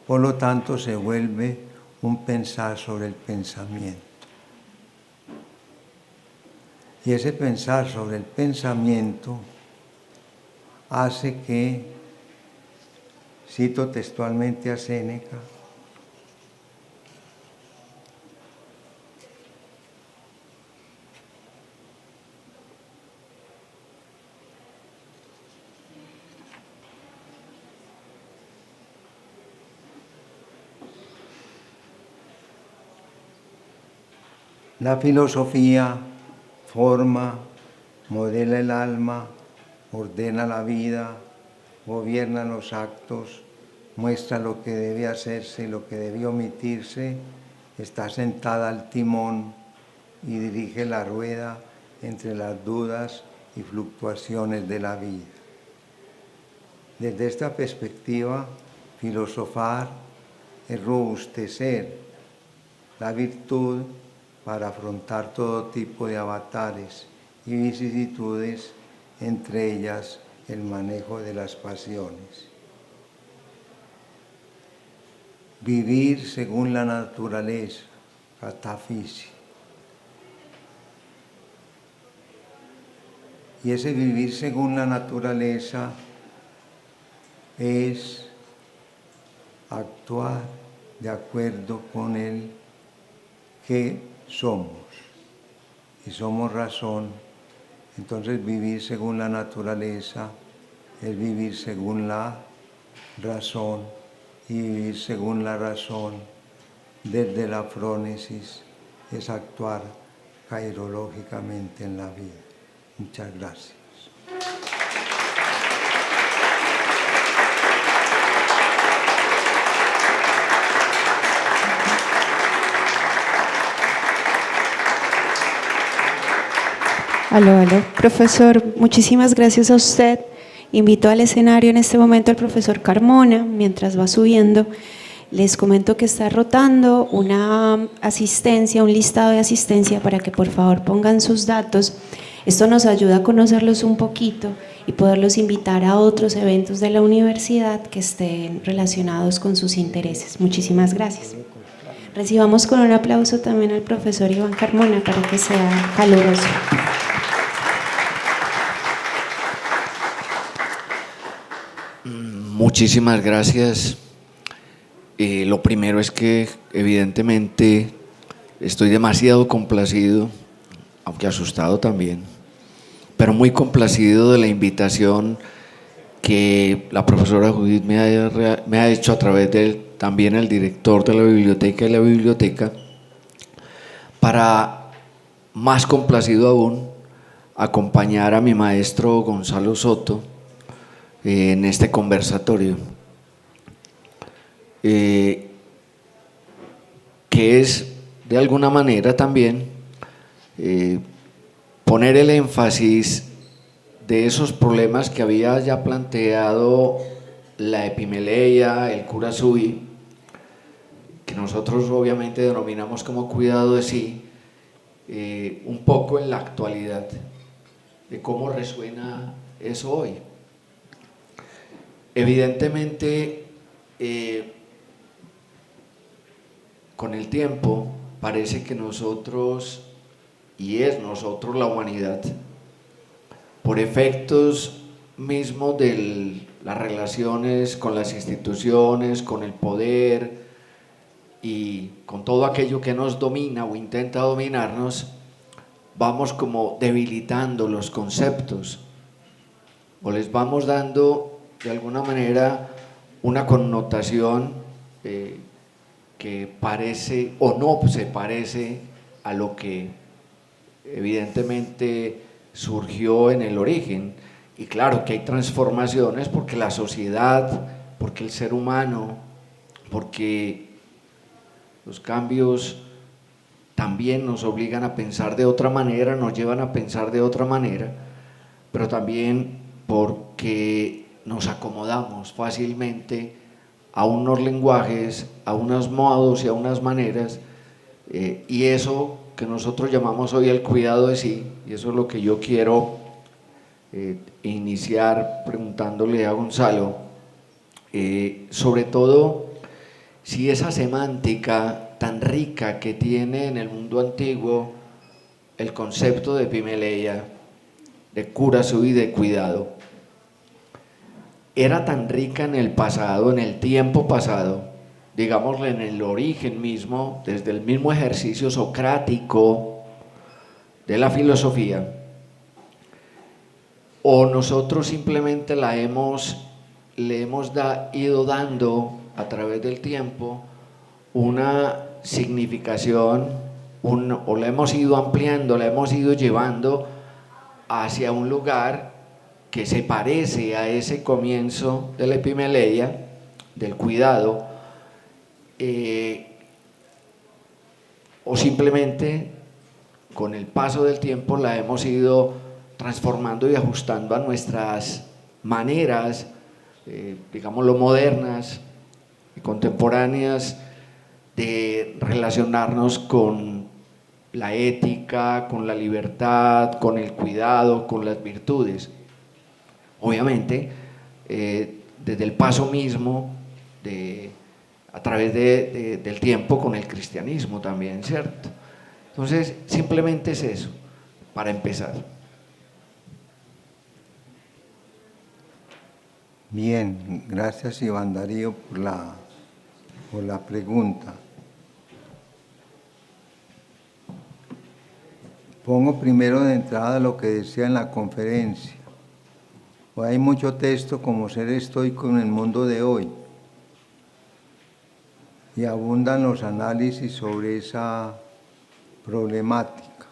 Por lo tanto, se vuelve un pensar sobre el pensamiento. Y ese pensar sobre el pensamiento hace que, cito textualmente a Séneca, la filosofía forma, modela el alma, ordena la vida, gobierna los actos, muestra lo que debe hacerse y lo que debe omitirse, está sentada al timón y dirige la rueda entre las dudas y fluctuaciones de la vida. Desde esta perspectiva, filosofar es robustecer la virtud para afrontar todo tipo de avatares y vicisitudes, entre ellas el manejo de las pasiones. vivir según la naturaleza, catafisi. Y ese vivir según la naturaleza es actuar de acuerdo con el que somos. Y somos razón. Entonces vivir según la naturaleza es vivir según la razón, y vivir según la razón desde la frónesis es actuar cairológicamente en la vida. Muchas gracias. Aló, aló. Profesor, muchísimas gracias a usted. Invito al escenario en este momento al profesor Carmona. Mientras va subiendo, les comento que está rotando una asistencia, un listado de asistencia para que por favor pongan sus datos. Esto nos ayuda a conocerlos un poquito y poderlos invitar a otros eventos de la universidad que estén relacionados con sus intereses. Muchísimas gracias. Recibamos con un aplauso también al profesor Iván Carmona para que sea caluroso. Muchísimas gracias. Lo primero es que evidentemente estoy demasiado complacido, aunque asustado también, pero muy complacido de la invitación que la profesora Judith me ha hecho a través de también el director de la biblioteca y la biblioteca, para, más complacido aún, acompañar a mi maestro Gonzalo Soto en este conversatorio, que es de alguna manera también poner el énfasis de esos problemas que había ya planteado la epimeleia, el cura Sui, que nosotros obviamente denominamos como cuidado de sí, un poco en la actualidad, de cómo resuena eso hoy. Evidentemente, con el tiempo parece que nosotros, y es nosotros la humanidad, por efectos mismos de las relaciones con las instituciones, con el poder y con todo aquello que nos domina o intenta dominarnos, vamos como debilitando los conceptos o les vamos dando de alguna manera una connotación que parece o no se parece a lo que evidentemente surgió en el origen. Y claro que hay transformaciones porque la sociedad, porque el ser humano, porque los cambios también nos obligan a pensar de otra manera, nos llevan a pensar de otra manera, pero también porque nos acomodamos fácilmente a unos lenguajes, a unos modos y a unas maneras, y eso que nosotros llamamos hoy el cuidado de sí, y eso es lo que yo quiero iniciar preguntándole a Gonzalo, sobre todo si esa semántica tan rica que tiene en el mundo antiguo el concepto de epimeleia, de cura sui, de cuidado, era tan rica en el pasado, en el tiempo pasado, digámosle en el origen mismo, desde el mismo ejercicio socrático de la filosofía, o nosotros simplemente le hemos ido dando a través del tiempo una significación, o la hemos ido ampliando, la hemos ido llevando hacia un lugar que se parece a ese comienzo de la epimeleia, del cuidado, o simplemente con el paso del tiempo la hemos ido transformando y ajustando a nuestras maneras, digámoslo, modernas y contemporáneas de relacionarnos con la ética, con la libertad, con el cuidado, con las virtudes. Obviamente, desde el paso mismo de a través del tiempo con el cristianismo también, ¿cierto? Entonces, simplemente es eso, para empezar. Bien, gracias Iván Darío por la pregunta. Pongo primero de entrada lo que decía en la conferencia. Hay mucho texto como ser estoico en el mundo de hoy y abundan los análisis sobre esa problemática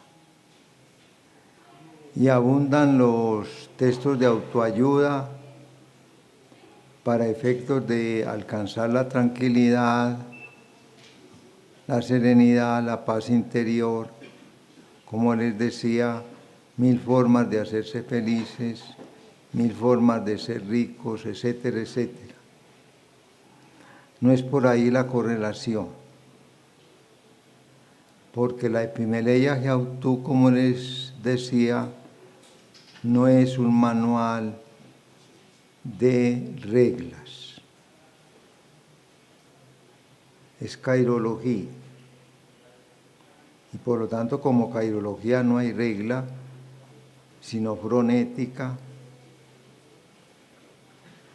y abundan los textos de autoayuda para efectos de alcanzar la tranquilidad, la serenidad, la paz interior, como les decía, 1000 formas de hacerse felices, 1000 formas de ser ricos, etcétera, etcétera. No es por ahí la correlación, porque la Epimeleia Geautú, como les decía, no es un manual de reglas, es cairología. Y por lo tanto, como cairología no hay regla, sino fronética,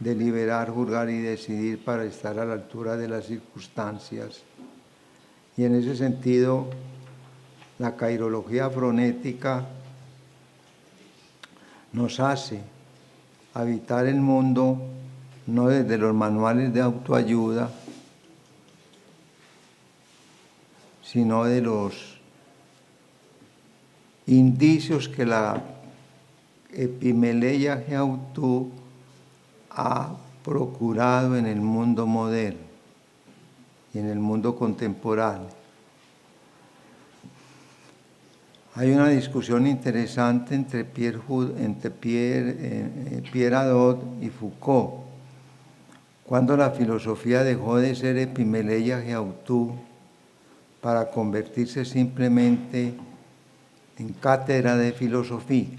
deliberar, juzgar y decidir para estar a la altura de las circunstancias. Y en ese sentido, la cairología fronética nos hace habitar el mundo no desde los manuales de autoayuda, sino de los indicios que la Epimeleia Geautú ha procurado en el mundo moderno y en el mundo contemporáneo. Hay una discusión interesante entre Pierre Hadot y Foucault, cuando la filosofía dejó de ser Epimeleia Geautú para convertirse simplemente en cátedra de filosofía.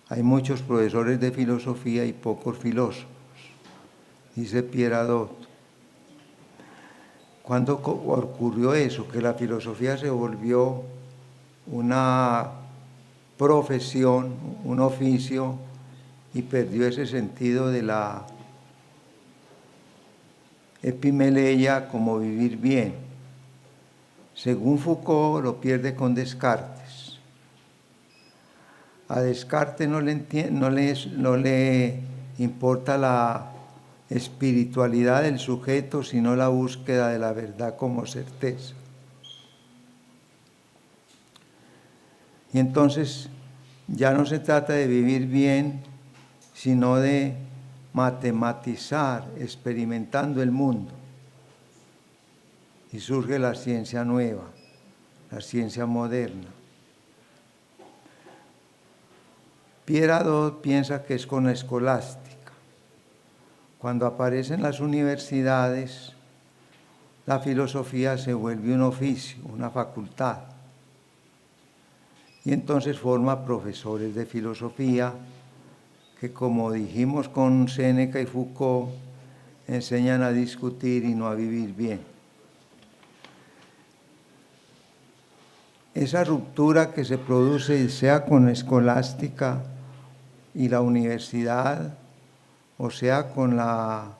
Hay muchos profesores de filosofía y pocos filósofos, dice Pierre Hadot. ¿Cuándo ocurrió eso? Que la filosofía se volvió una profesión, un oficio, y perdió ese sentido de la epimeleia como vivir bien. Según Foucault, lo pierde con Descartes. A Descartes no le importa la espiritualidad del sujeto, sino la búsqueda de la verdad como certeza. Y entonces ya no se trata de vivir bien, sino de matematizar, experimentando el mundo. Y surge la ciencia nueva, la ciencia moderna. Pierre Hadot piensa que es con la escolástica. Cuando aparecen las universidades, la filosofía se vuelve un oficio, una facultad. Y entonces forma profesores de filosofía que, como dijimos con Séneca y Foucault, enseñan a discutir y no a vivir bien. Esa ruptura que se produce, sea con la escolástica y la universidad, o sea con la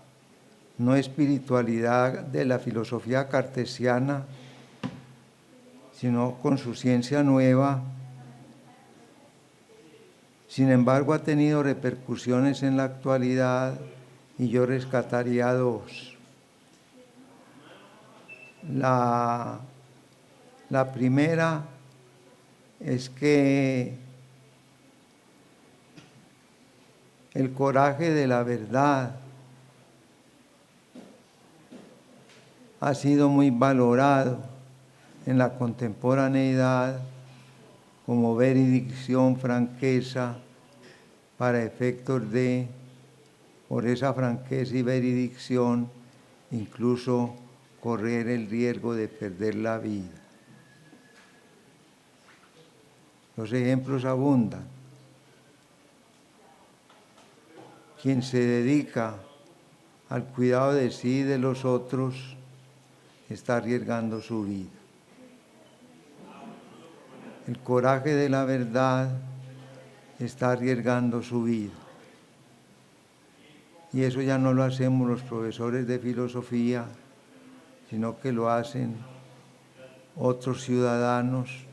no espiritualidad de la filosofía cartesiana, sino con su ciencia nueva, sin embargo ha tenido repercusiones en la actualidad y yo rescataría dos. La primera es que el coraje de la verdad ha sido muy valorado en la contemporaneidad como veredicción, franqueza, para efectos de, por esa franqueza y veredicción, incluso correr el riesgo de perder la vida. Los ejemplos abundan. Quien se dedica al cuidado de sí y de los otros, está arriesgando su vida. El coraje de la verdad está arriesgando su vida. Y eso ya no lo hacemos los profesores de filosofía, sino que lo hacen otros ciudadanos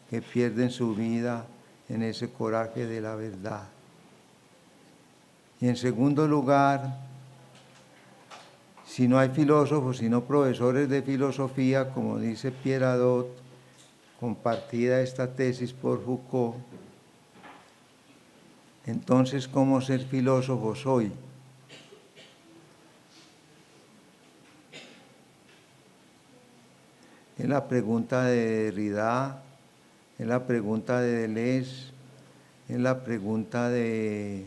que pierden su vida en ese coraje de la verdad. Y en segundo lugar, si no hay filósofos, sino profesores de filosofía, como dice Pierre Hadot, compartida esta tesis por Foucault, entonces, ¿cómo ser filósofos hoy? Es la pregunta de Derrida, es la pregunta de Deleuze, es la pregunta de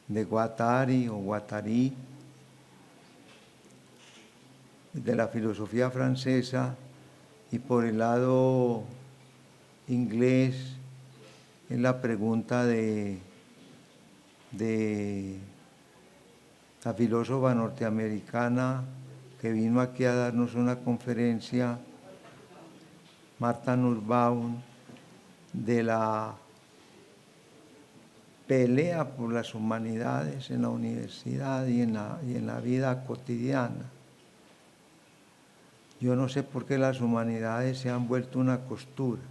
Guattari o Guattari, de la filosofía francesa, y por el lado inglés es la pregunta de la filósofa norteamericana que vino aquí a darnos una conferencia, Martha Nussbaum, de la pelea por las humanidades en la universidad y en la vida cotidiana. Yo no sé por qué las humanidades se han vuelto una costura.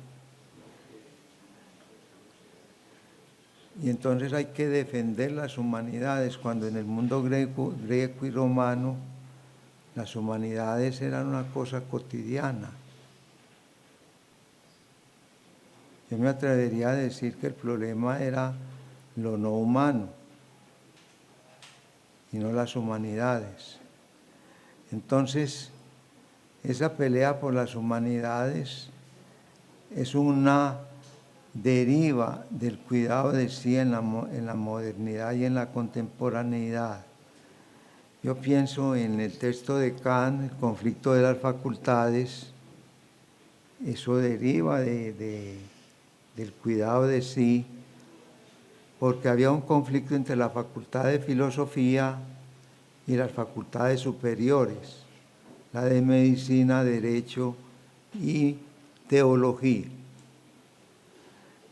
Y entonces hay que defender las humanidades, cuando en el mundo greco y romano las humanidades eran una cosa cotidiana. Yo me atrevería a decir que el problema era lo no humano y no las humanidades. Entonces, esa pelea por las humanidades es una deriva del cuidado de sí en la modernidad y en la contemporaneidad. Yo pienso en el texto de Kant, el conflicto de las facultades, eso deriva del cuidado de sí, porque había un conflicto entre la facultad de filosofía y las facultades superiores, la de medicina, derecho y teología.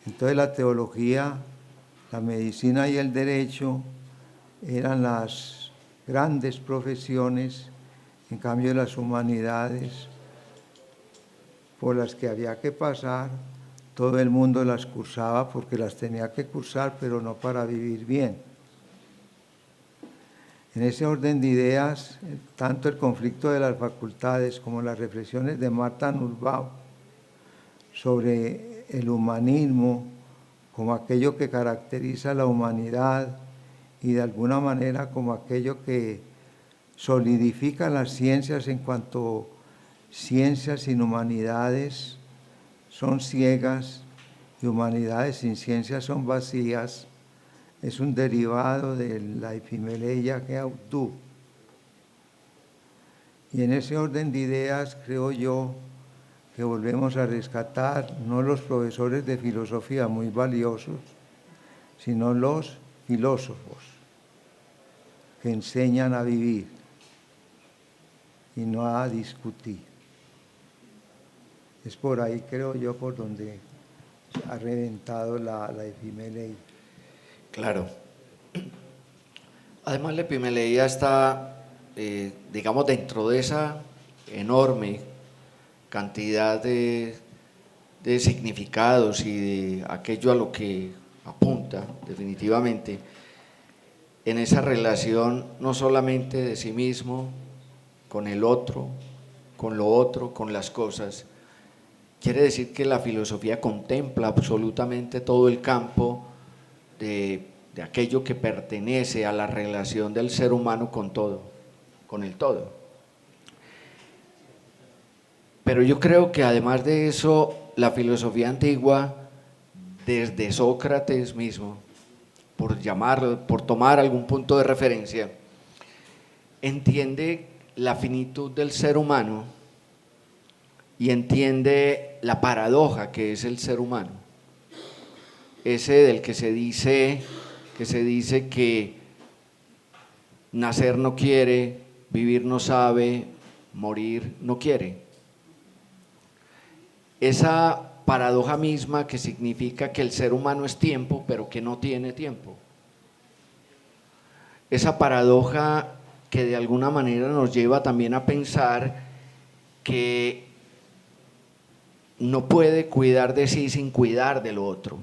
Entonces la teología, la medicina y el derecho eran las grandes profesiones, en cambio las humanidades por las que había que pasar, todo el mundo las cursaba porque las tenía que cursar, pero no para vivir bien. En ese orden de ideas, tanto el conflicto de las facultades como las reflexiones de Martha Nussbaum sobre el humanismo como aquello que caracteriza a la humanidad y de alguna manera como aquello que solidifica las ciencias en cuanto ciencias sin humanidades son ciegas y humanidades sin ciencias son vacías, es un derivado de la Epimeleia que Autu. Y en ese orden de ideas creo yo que volvemos a rescatar no los profesores de filosofía muy valiosos, sino los filósofos que enseñan a vivir y no a discutir. Es por ahí, creo yo, por donde ha reventado la Epimeleia. Claro. Además, la Epimeleia está, digamos, dentro de esa enorme cantidad de significados y de aquello a lo que apunta definitivamente, en esa relación no solamente de sí mismo, con el otro, con lo otro, con las cosas. Quiere decir que la filosofía contempla absolutamente todo el campo de aquello que pertenece a la relación del ser humano con todo, con el todo. Pero yo creo que además de eso, la filosofía antigua, desde Sócrates mismo, por tomar algún punto de referencia, entiende la finitud del ser humano y entiende la paradoja que es el ser humano. Ese del que se dice que nacer no quiere, vivir no sabe, morir no quiere. Esa paradoja misma que significa que el ser humano es tiempo, pero que no tiene tiempo. Esa paradoja que de alguna manera nos lleva también a pensar que no puede cuidar de sí sin cuidar del otro.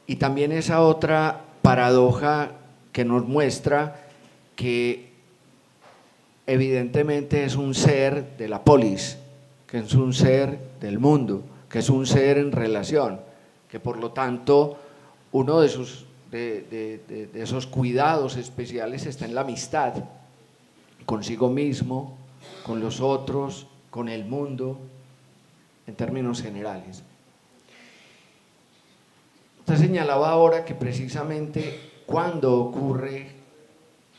Y también esa otra paradoja que nos muestra que evidentemente es un ser de la polis, que es un ser del mundo, que es un ser en relación, que por lo tanto uno de esos cuidados especiales está en la amistad, consigo mismo, con los otros, con el mundo, en términos generales. Usted señalaba ahora que precisamente cuando ocurre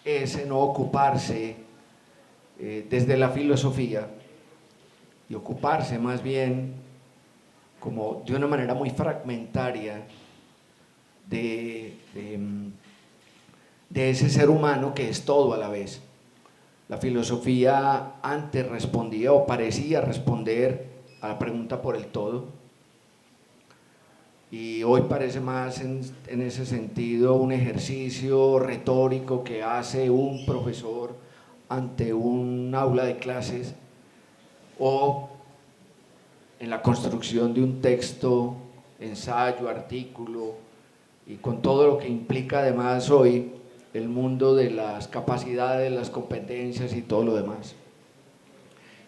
ese no ocuparse desde la filosofía, y ocuparse más bien como de una manera muy fragmentaria de ese ser humano que es todo a la vez. La filosofía antes respondía o parecía responder a la pregunta por el todo, y hoy parece más en ese sentido un ejercicio retórico que hace un profesor ante un aula de clases o en la construcción de un texto, ensayo, artículo, y con todo lo que implica además hoy el mundo de las capacidades, las competencias y todo lo demás.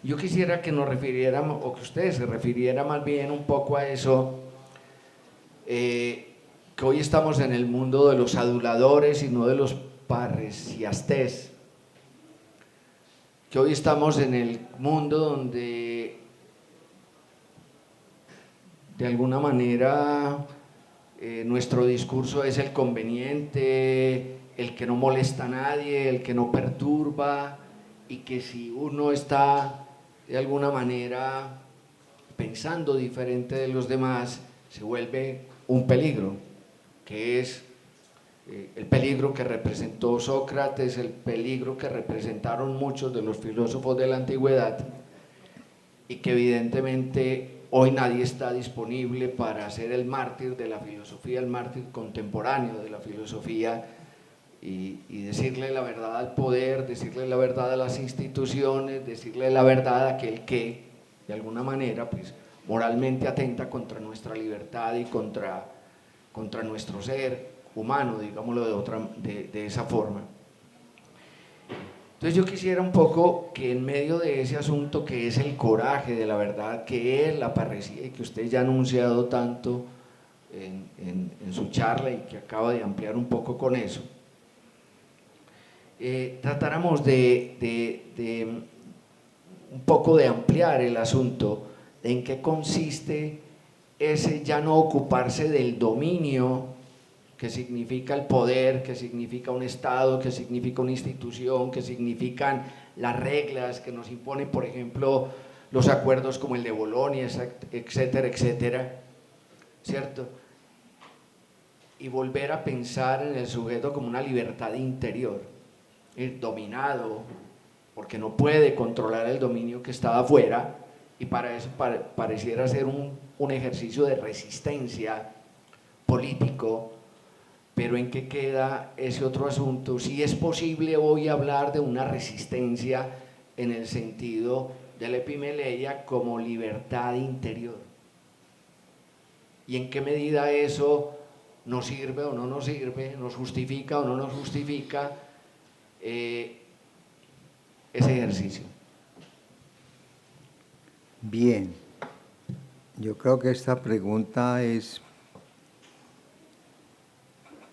Yo quisiera que nos refiriéramos, o que ustedes se refirieran más bien un poco a eso, que hoy estamos en el mundo de los aduladores y no de los parresiastés, que hoy estamos en el mundo donde de alguna manera nuestro discurso es el conveniente, el que no molesta a nadie, el que no perturba, y que si uno está de alguna manera pensando diferente de los demás, se vuelve un peligro, que es el peligro que representó Sócrates, el peligro que representaron muchos de los filósofos de la antigüedad, y que evidentemente hoy nadie está disponible para ser el mártir de la filosofía, el mártir contemporáneo de la filosofía, y decirle la verdad al poder, decirle la verdad a las instituciones, decirle la verdad a aquel que de alguna manera pues moralmente atenta contra nuestra libertad y contra nuestro ser humano, digámoslo de esa forma. Entonces yo quisiera un poco que en medio de ese asunto que es el coraje de la verdad, que es la parresía, y que usted ya ha anunciado tanto en su charla y que acaba de ampliar un poco con eso, tratáramos de un poco de ampliar el asunto de en qué consiste ese ya no ocuparse del dominio que significa el poder, que significa un Estado, que significa una institución, que significan las reglas que nos imponen, por ejemplo, los acuerdos como el de Bolonia, etcétera, etcétera, ¿cierto? Y volver a pensar en el sujeto como una libertad interior, dominado, porque no puede controlar el dominio que está afuera, y para eso pareciera ser un ejercicio de resistencia político. Pero ¿en qué queda ese otro asunto? Si es posible hoy hablar de una resistencia en el sentido de la epimeleia como libertad interior. ¿Y en qué medida eso nos sirve o no nos sirve, nos justifica o no nos justifica ese ejercicio? Bien, yo creo que esta pregunta es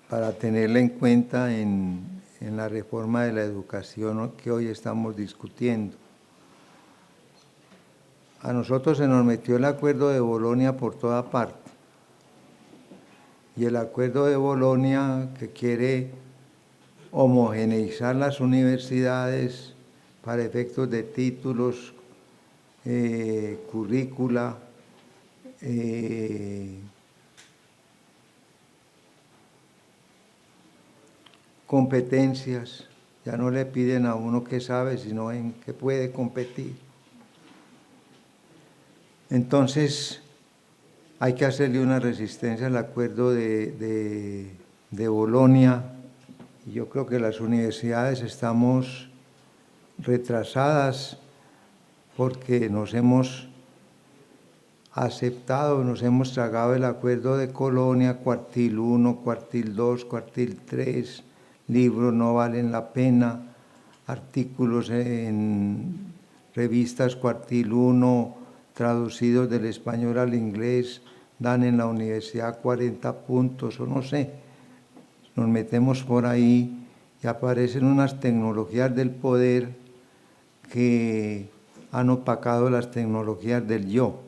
para tenerla en cuenta en la reforma de la educación que hoy estamos discutiendo. A nosotros se nos metió el acuerdo de Bolonia por toda parte. Y el acuerdo de Bolonia, que quiere homogeneizar las universidades para efectos de títulos, currícula, competencias. Ya no le piden a uno qué sabe, sino en qué puede competir. Entonces, hay que hacerle una resistencia al acuerdo de Bolonia. Y yo creo que las universidades estamos retrasadas porque nos hemos aceptado, nos hemos tragado el acuerdo de Colonia, cuartil 1, cuartil 2, cuartil 3, libros no valen la pena, artículos en revistas cuartil 1, traducidos del español al inglés, dan en la universidad 40 puntos o no sé. Nos metemos por ahí y aparecen unas tecnologías del poder que han opacado las tecnologías del yo.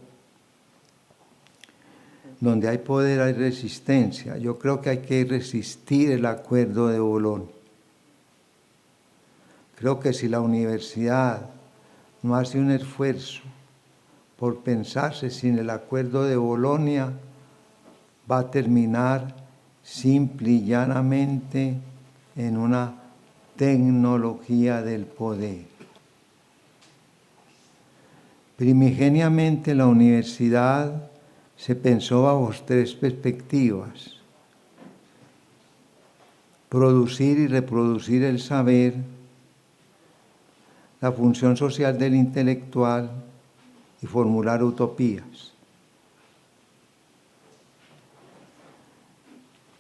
Donde hay poder hay resistencia. Yo creo que hay que resistir el acuerdo de Bolonia. Creo que si la universidad no hace un esfuerzo por pensarse sin el acuerdo de Bolonia, va a terminar simple y llanamente en una tecnología del poder. Primigeniamente la universidad se pensó bajo 3 perspectivas: producir y reproducir el saber, la función social del intelectual y formular utopías.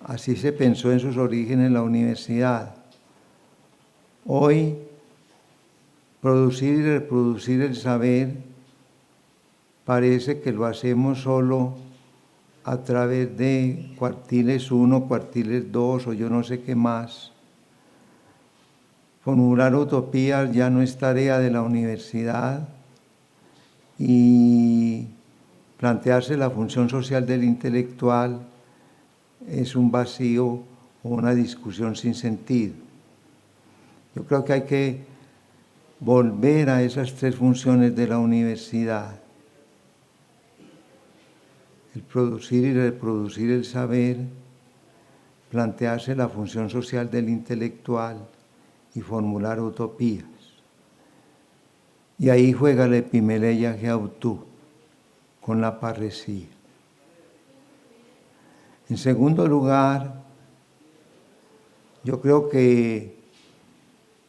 Así se pensó en sus orígenes la universidad. Hoy, producir y reproducir el saber parece que lo hacemos solo a través de cuartiles 1, cuartiles 2 o yo no sé qué más. Formular utopías ya no es tarea de la universidad y plantearse la función social del intelectual es un vacío o una discusión sin sentido. Yo creo que hay que volver a esas 3 funciones de la universidad: el producir y reproducir el saber, plantearse la función social del intelectual y formular utopías. Y ahí juega la Epimeleia Geautú con la parresía. En segundo lugar, yo creo que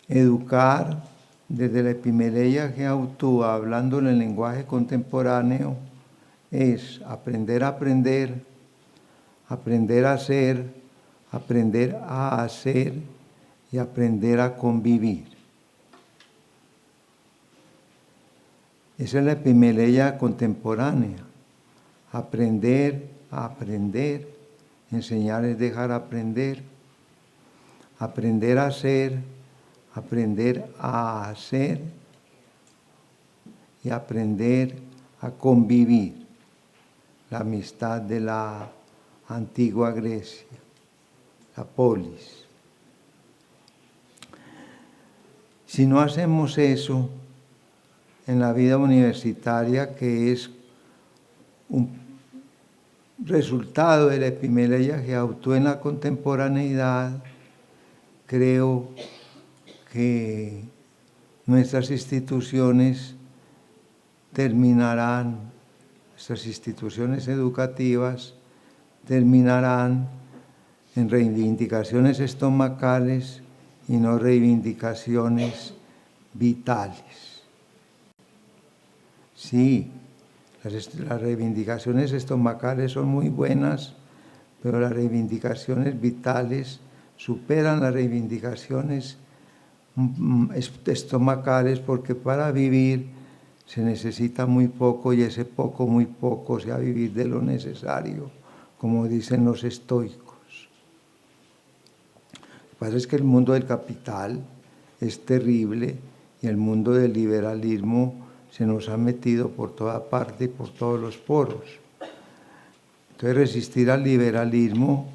educar desde la Epimeleia Geautú, hablando en el lenguaje contemporáneo, es aprender a aprender, aprender a ser, aprender a hacer y aprender a convivir. Esa es la Epimeleia contemporánea. Aprender a aprender, enseñar es dejar aprender, aprender a ser, aprender a hacer y aprender a convivir. La amistad de la antigua Grecia, la polis. Si no hacemos eso en la vida universitaria, que es un resultado de la Epimeleia Geautú en la contemporaneidad, creo que nuestras instituciones nuestras instituciones educativas terminarán en reivindicaciones estomacales y no reivindicaciones vitales. Sí, las reivindicaciones estomacales son muy buenas, pero las reivindicaciones vitales superan las reivindicaciones estomacales, porque para vivir se necesita muy poco y ese poco, muy poco, o sea, vivir de lo necesario, como dicen los estoicos. Lo que pasa es que el mundo del capital es terrible y el mundo del liberalismo se nos ha metido por toda parte y por todos los poros. Entonces, resistir al liberalismo,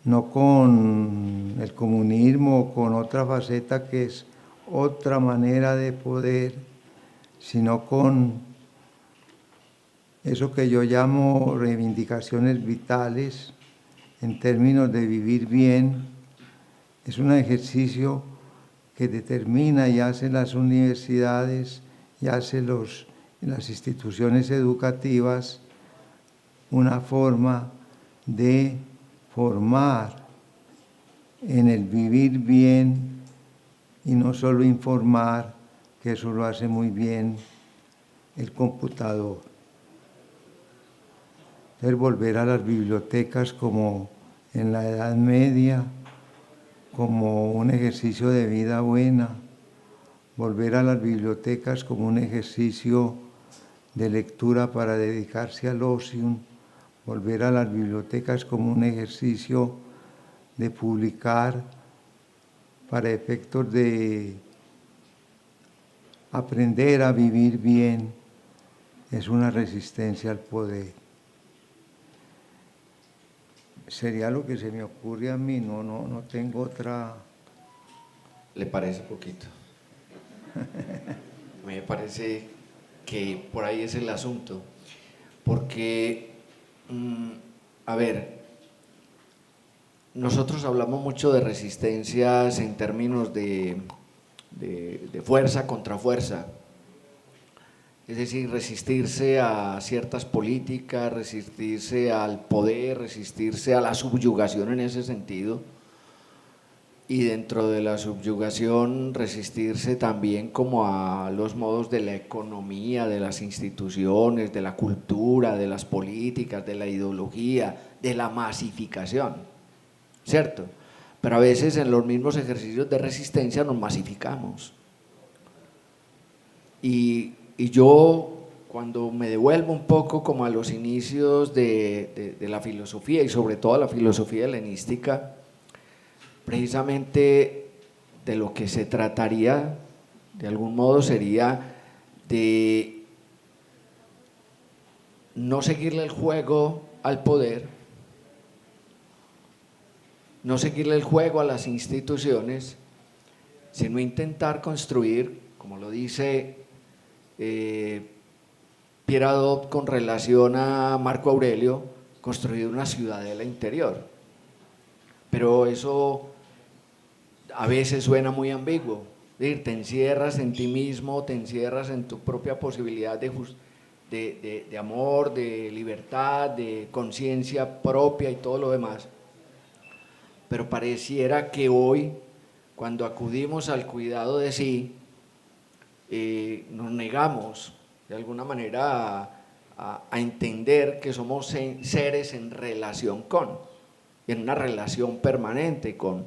no con el comunismo o con otra faceta que es otra manera de poder, sino con eso que yo llamo reivindicaciones vitales en términos de vivir bien, Es un ejercicio que determina y hace las universidades y hace las instituciones educativas una forma de formar en el vivir bien y no solo informar, que eso lo hace muy bien el computador. Entonces, volver a las bibliotecas como en la Edad Media, como un ejercicio de vida buena, volver a las bibliotecas como un ejercicio de lectura para dedicarse al ocio, volver a las bibliotecas como un ejercicio de publicar para efectos de aprender a vivir bien, es una resistencia al poder. Sería lo que se me ocurre a mí, no tengo otra. ¿Le parece poquito? Me parece que por ahí es el asunto, porque, a ver, nosotros hablamos mucho de resistencias en términos de fuerza contra fuerza, es decir, resistirse a ciertas políticas, resistirse al poder, resistirse a la subyugación en ese sentido, y dentro de la subyugación resistirse también como a los modos de la economía, de las instituciones, de la cultura, de las políticas, de la ideología, de la masificación, ¿cierto? Pero a veces en los mismos ejercicios de resistencia nos masificamos. Y yo, cuando me devuelvo un poco como a los inicios de la filosofía y sobre todo a la filosofía helenística, precisamente de lo que se trataría, de algún modo, sería de no seguirle el juego al poder, no seguirle el juego a las instituciones, sino intentar construir, como lo dice Pierre Hadot con relación a Marco Aurelio, construir una ciudadela interior. Pero eso a veces suena muy ambiguo, es decir, te encierras en ti mismo, te encierras en tu propia posibilidad de amor, de libertad, de conciencia propia y todo lo demás. Pero pareciera que hoy, cuando acudimos al cuidado de sí, nos negamos de alguna manera a entender que somos seres en relación con, en una relación permanente con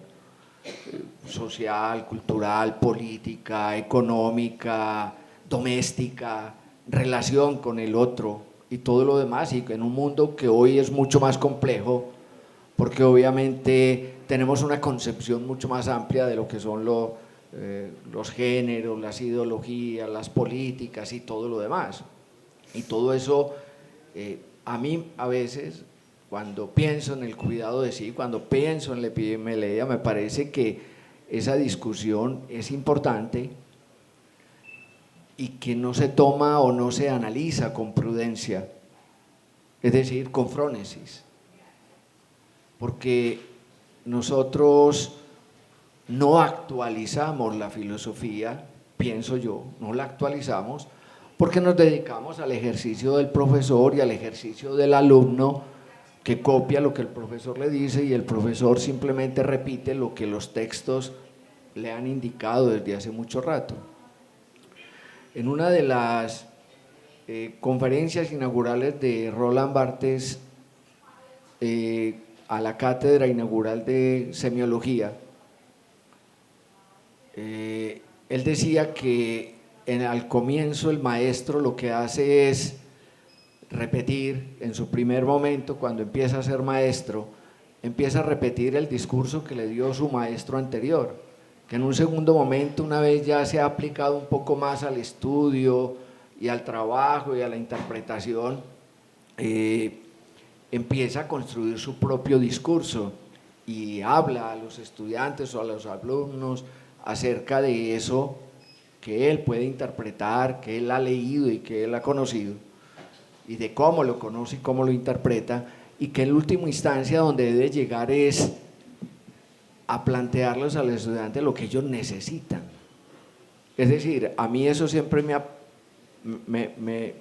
social, cultural, política, económica, doméstica, relación con el otro y todo lo demás, y en un mundo que hoy es mucho más complejo, porque obviamente tenemos una concepción mucho más amplia de lo que son los géneros, las ideologías, las políticas y todo lo demás. Y todo eso, a mí a veces, cuando pienso en el cuidado de sí, cuando pienso en la epimeleia, me parece que esa discusión es importante y que no se toma o no se analiza con prudencia, es decir, con frónesis, porque nosotros no actualizamos la filosofía, pienso yo, no la actualizamos porque nos dedicamos al ejercicio del profesor y al ejercicio del alumno, que copia lo que el profesor le dice y el profesor simplemente repite lo que los textos le han indicado desde hace mucho rato. En una de las conferencias inaugurales de Roland Barthes a la cátedra inaugural de semiología, él decía que al comienzo el maestro lo que hace es repetir en su primer momento, cuando empieza a ser maestro, empieza a repetir el discurso que le dio su maestro anterior, que en un segundo momento, una vez ya se ha aplicado un poco más al estudio y al trabajo y a la interpretación, empieza a construir su propio discurso y habla a los estudiantes o a los alumnos acerca de eso que él puede interpretar, que él ha leído y que él ha conocido, y de cómo lo conoce y cómo lo interpreta, y que en última instancia donde debe llegar es a plantearles al estudiante lo que ellos necesitan. Es decir, a mí eso siempre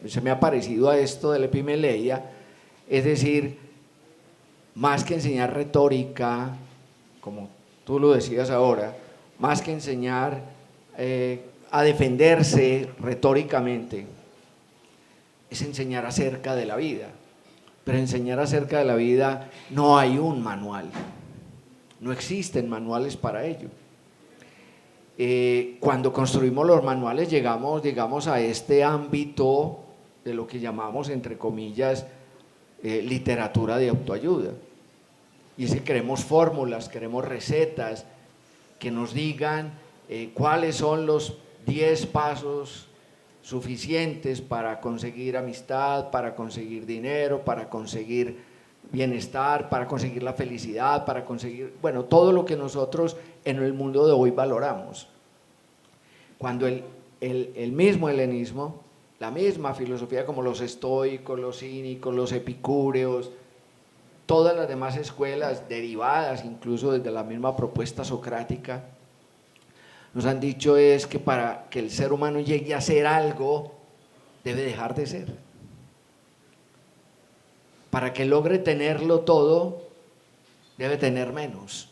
se me ha parecido a esto de la epimeleia, es decir, más que enseñar retórica, como tú lo decías ahora, más que enseñar a defenderse retóricamente, es enseñar acerca de la vida. Pero enseñar acerca de la vida no hay un manual, no existen manuales para ello. Cuando construimos los manuales llegamos, digamos, a este ámbito de lo que llamamos, entre comillas, literatura de autoayuda. Y es que queremos fórmulas, queremos recetas que nos digan cuáles son los 10 pasos suficientes para conseguir amistad, para conseguir dinero, para conseguir bienestar, para conseguir la felicidad, para conseguir, bueno, todo lo que nosotros en el mundo de hoy valoramos. Cuando el mismo helenismo, la misma filosofía como los estoicos, los cínicos, los epicúreos, todas las demás escuelas derivadas incluso desde la misma propuesta socrática, nos han dicho es que para que el ser humano llegue a ser algo, debe dejar de ser. Para que logre tenerlo todo, debe tener menos,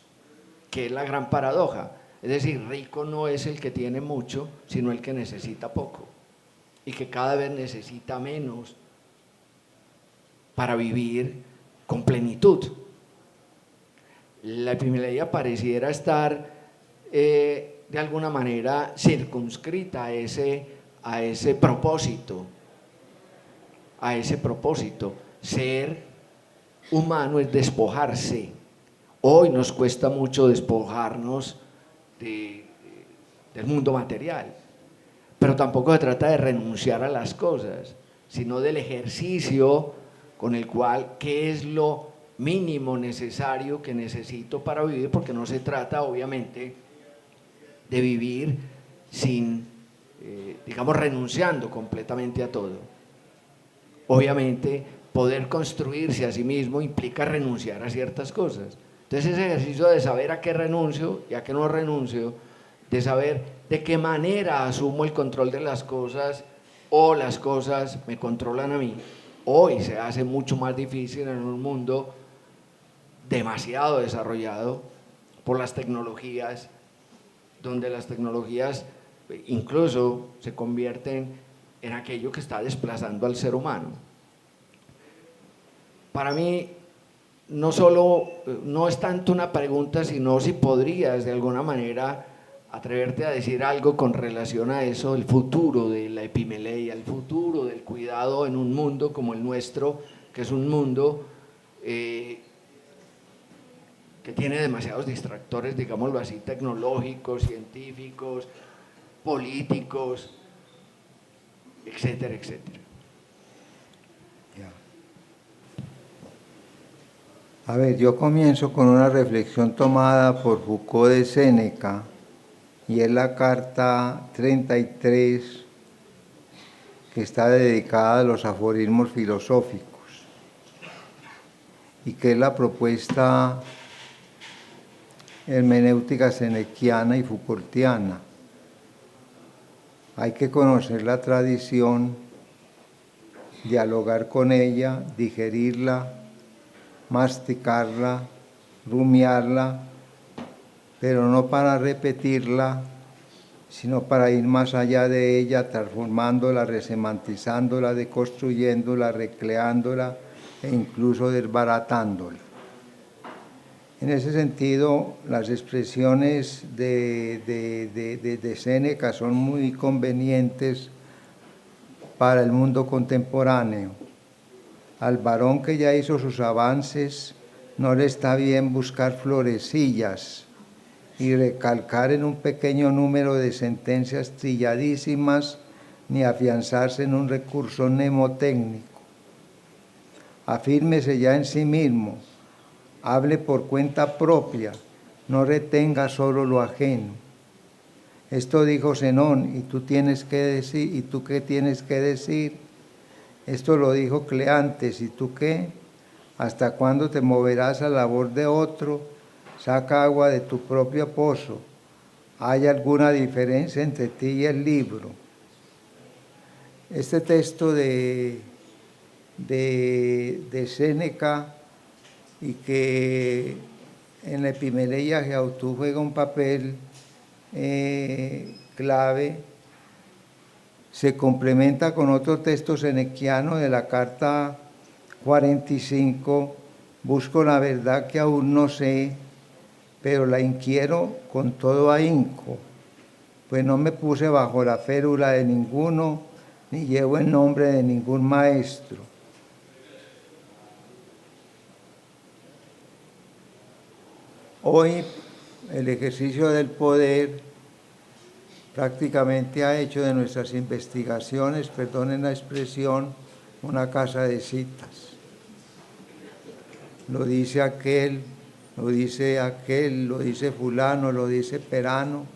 que es la gran paradoja. Es decir, rico no es el que tiene mucho, sino el que necesita poco, y que cada vez necesita menos para vivir con plenitud. La epimeleia pareciera estar de alguna manera circunscrita a ese propósito, Ser humano es despojarse. Hoy nos cuesta mucho despojarnos del mundo material, pero tampoco se trata de renunciar a las cosas, sino del ejercicio con el cual, ¿qué es lo mínimo necesario que necesito para vivir? Porque no se trata, obviamente, de vivir sin, digamos, renunciando completamente a todo. Obviamente, poder construirse a sí mismo implica renunciar a ciertas cosas. Entonces, ese ejercicio de saber a qué renuncio y a qué no renuncio, de saber de qué manera asumo el control de las cosas o las cosas me controlan a mí, hoy se hace mucho más difícil en un mundo demasiado desarrollado por las tecnologías, donde las tecnologías incluso se convierten en aquello que está desplazando al ser humano. Para mí, no es tanto una pregunta, sino si podrías de alguna manera atreverte a decir algo con relación a eso, el futuro de la epimeleia, el futuro del cuidado en un mundo como el nuestro, que es un mundo que tiene demasiados distractores, digámoslo así, tecnológicos, científicos, políticos, etcétera, etcétera. A ver, yo comienzo con una reflexión tomada por Foucault de Séneca, y es la carta 33, que está dedicada a los aforismos filosóficos, y que es la propuesta hermenéutica senequiana y Foucaultiana. Hay que conocer la tradición, dialogar con ella, digerirla, masticarla, rumiarla, pero no para repetirla, sino para ir más allá de ella, transformándola, resemantizándola, deconstruyéndola, recreándola e incluso desbaratándola. En ese sentido, las expresiones de Séneca son muy convenientes para el mundo contemporáneo. Al varón que ya hizo sus avances, no le está bien buscar florecillas y recalcar en un pequeño número de sentencias trilladísimas, ni afianzarse en un recurso mnemotécnico. Afírmese ya en sí mismo, hable por cuenta propia, no retenga solo lo ajeno. Esto dijo Zenón, y tú tienes que decir, ¿y tú qué tienes que decir? Esto lo dijo Cleantes, ¿y tú qué? ¿Hasta cuándo te moverás a la labor de otro, saca agua de tu propio pozo. ¿Hay alguna diferencia entre ti y el libro? Este texto de Séneca, y que en la Epimeleia Geautú juega un papel clave, se complementa con otro texto senequiano de la carta 45, busco la verdad que aún no sé, pero la inquiero con todo ahínco, pues no me puse bajo la férula de ninguno, ni llevo el nombre de ningún maestro. Hoy el ejercicio del poder prácticamente ha hecho de nuestras investigaciones, perdonen la expresión, una casa de citas. Lo dice aquel, lo dice fulano, lo dice perano.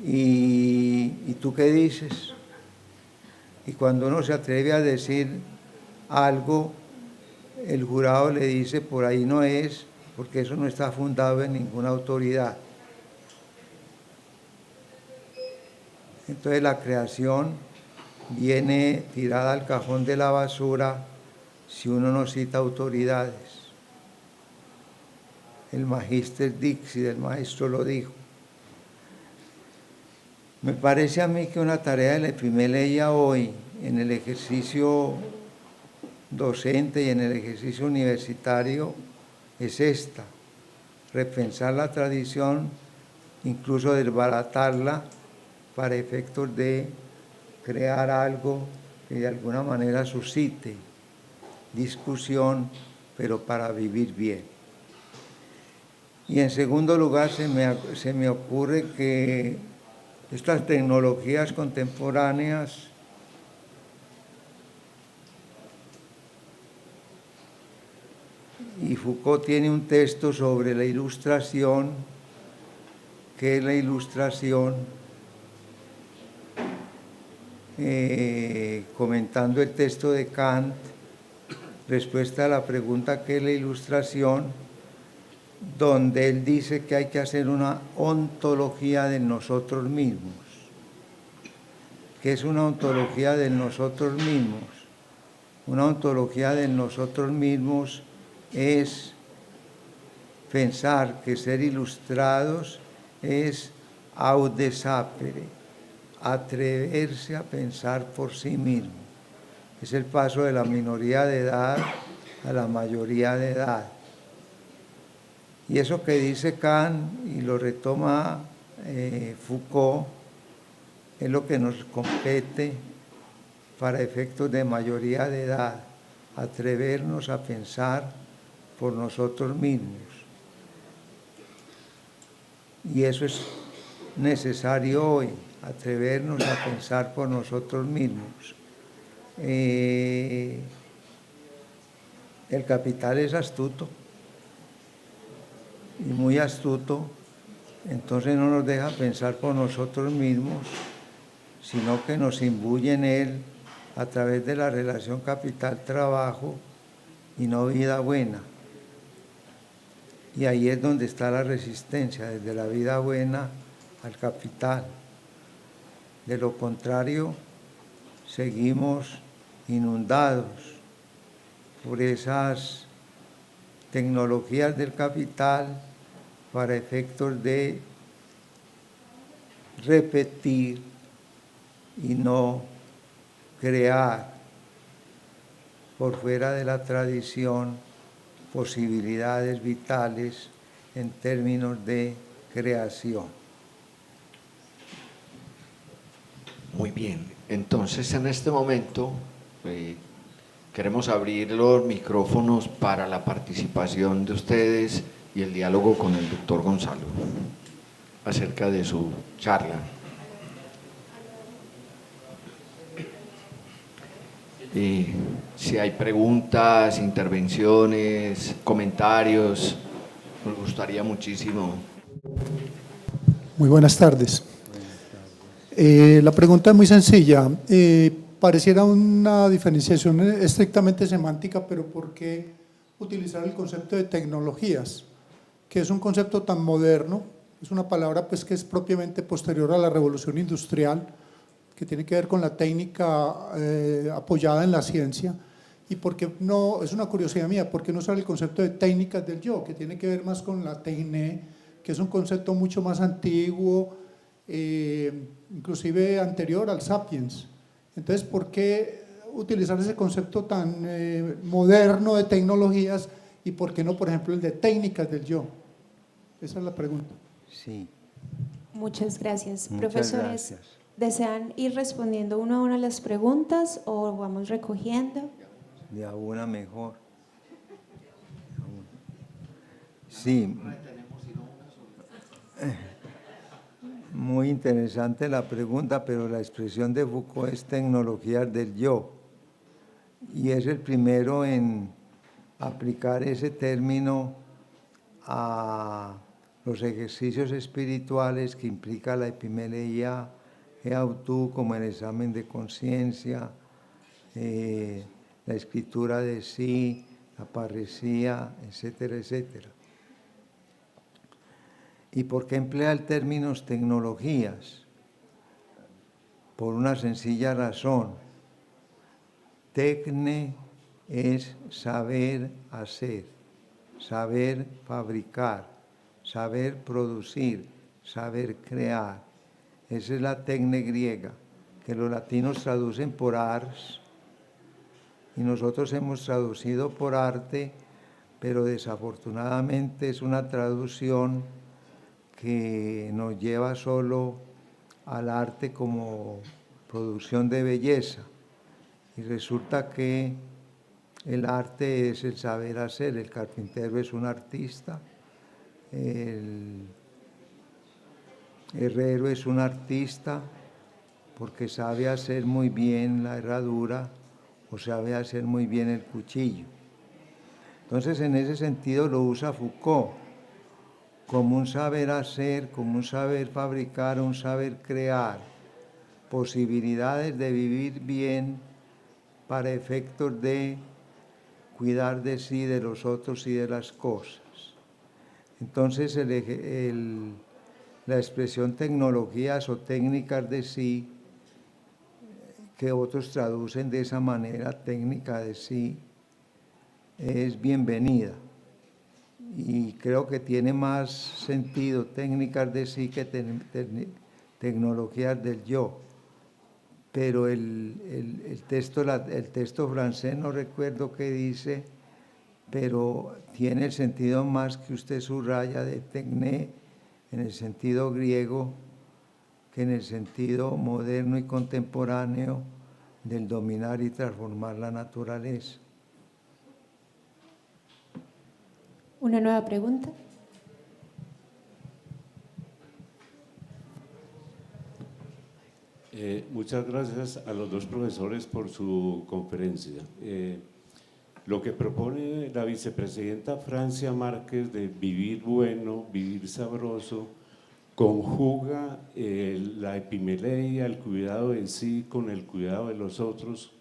¿Y tú qué dices? Y cuando uno se atreve a decir algo, el jurado le dice por ahí no es, porque eso no está fundado en ninguna autoridad. Entonces la creación viene tirada al cajón de la basura si uno no cita autoridades. El Magister Dixit, el maestro lo dijo. Me parece a mí que una tarea de la Epimeleia hoy, en el ejercicio docente y en el ejercicio universitario, es esta: repensar la tradición, incluso desbaratarla para efectos de crear algo que de alguna manera suscite discusión, pero para vivir bien. Y en segundo lugar, se me ocurre que estas tecnologías contemporáneas y Foucault tiene un texto sobre la ilustración. ¿Qué es la ilustración? Comentando el texto de Kant, respuesta a la pregunta ¿qué es la ilustración?, donde él dice que hay que hacer una ontología de nosotros mismos. ¿Qué es una ontología de nosotros mismos? Una ontología de nosotros mismos es pensar que ser ilustrados es aude sapere, atreverse a pensar por sí mismo. Es el paso de la minoría de edad a la mayoría de edad. Y eso que dice Kant y lo retoma Foucault es lo que nos compete para efectos de mayoría de edad, atrevernos a pensar por nosotros mismos. Y eso es necesario hoy, atrevernos a pensar por nosotros mismos. El capital es astuto, y muy astuto, entonces no nos deja pensar por nosotros mismos, sino que nos imbuye en él a través de la relación capital-trabajo y no vida buena. Y ahí es donde está la resistencia, desde la vida buena al capital. De lo contrario, seguimos inundados por esas tecnologías del capital para efectos de repetir y no crear por fuera de la tradición posibilidades vitales en términos de creación. Muy bien, entonces en este momento queremos abrir los micrófonos para la participación de ustedes y el diálogo con el doctor Gonzalo acerca de su charla. Si hay preguntas, intervenciones, comentarios, nos gustaría muchísimo. Muy buenas tardes. La pregunta es muy sencilla. Pareciera una diferenciación estrictamente semántica, pero ¿por qué utilizar el concepto de tecnologías? que es un concepto tan moderno, es una palabra pues que es propiamente posterior a la revolución industrial, que tiene que ver con la técnica apoyada en la ciencia, y porque no, es una curiosidad mía, ¿por qué no usar el concepto de técnicas del yo, que tiene que ver más con la tecné, que es un concepto mucho más antiguo, inclusive anterior al sapiens? Entonces, ¿por qué utilizar ese concepto tan moderno de tecnologías y por qué no, por ejemplo, el de técnicas del yo? Esa es la pregunta. Sí, Muchas gracias. muchas Profesores, gracias. ¿desean ir respondiendo una a una las preguntas o vamos recogiendo? De a una mejor. Sí. Muy interesante la pregunta, pero la expresión de Foucault es tecnologías del yo. Y es el primero en aplicar ese término a los ejercicios espirituales que implica la epimeleia autu, como el examen de conciencia, la escritura de sí, la parresía, etcétera, etcétera. ¿Y por qué emplea el término tecnologías? Por una sencilla razón. Tecne es saber hacer, saber fabricar, saber producir, saber crear. Esa es la tecne griega, que los latinos traducen por ars, y nosotros hemos traducido por arte, pero desafortunadamente es una traducción que nos lleva solo al arte como producción de belleza. Y resulta que el arte es el saber hacer, el carpintero es un artista, el herrero es un artista porque sabe hacer muy bien la herradura o sabe hacer muy bien el cuchillo. Entonces, en ese sentido lo usa Foucault como un saber hacer, como un saber fabricar, un saber crear, posibilidades de vivir bien para efectos de cuidar de sí, de los otros y de las cosas. Entonces, la expresión tecnologías o técnicas de sí, que otros traducen de esa manera, técnica de sí, es bienvenida. Y creo que tiene más sentido técnicas de sí que tecnologías del yo. Pero el texto francés no recuerdo qué dice, pero tiene el sentido más que usted subraya de tecné en el sentido griego que en el sentido moderno y contemporáneo del dominar y transformar la naturaleza. ¿Una nueva pregunta? Muchas gracias a los dos profesores por su conferencia. Lo que propone la vicepresidenta Francia Márquez de vivir bueno, vivir sabroso, conjuga la epimeleia, el cuidado de sí con el cuidado de los otros,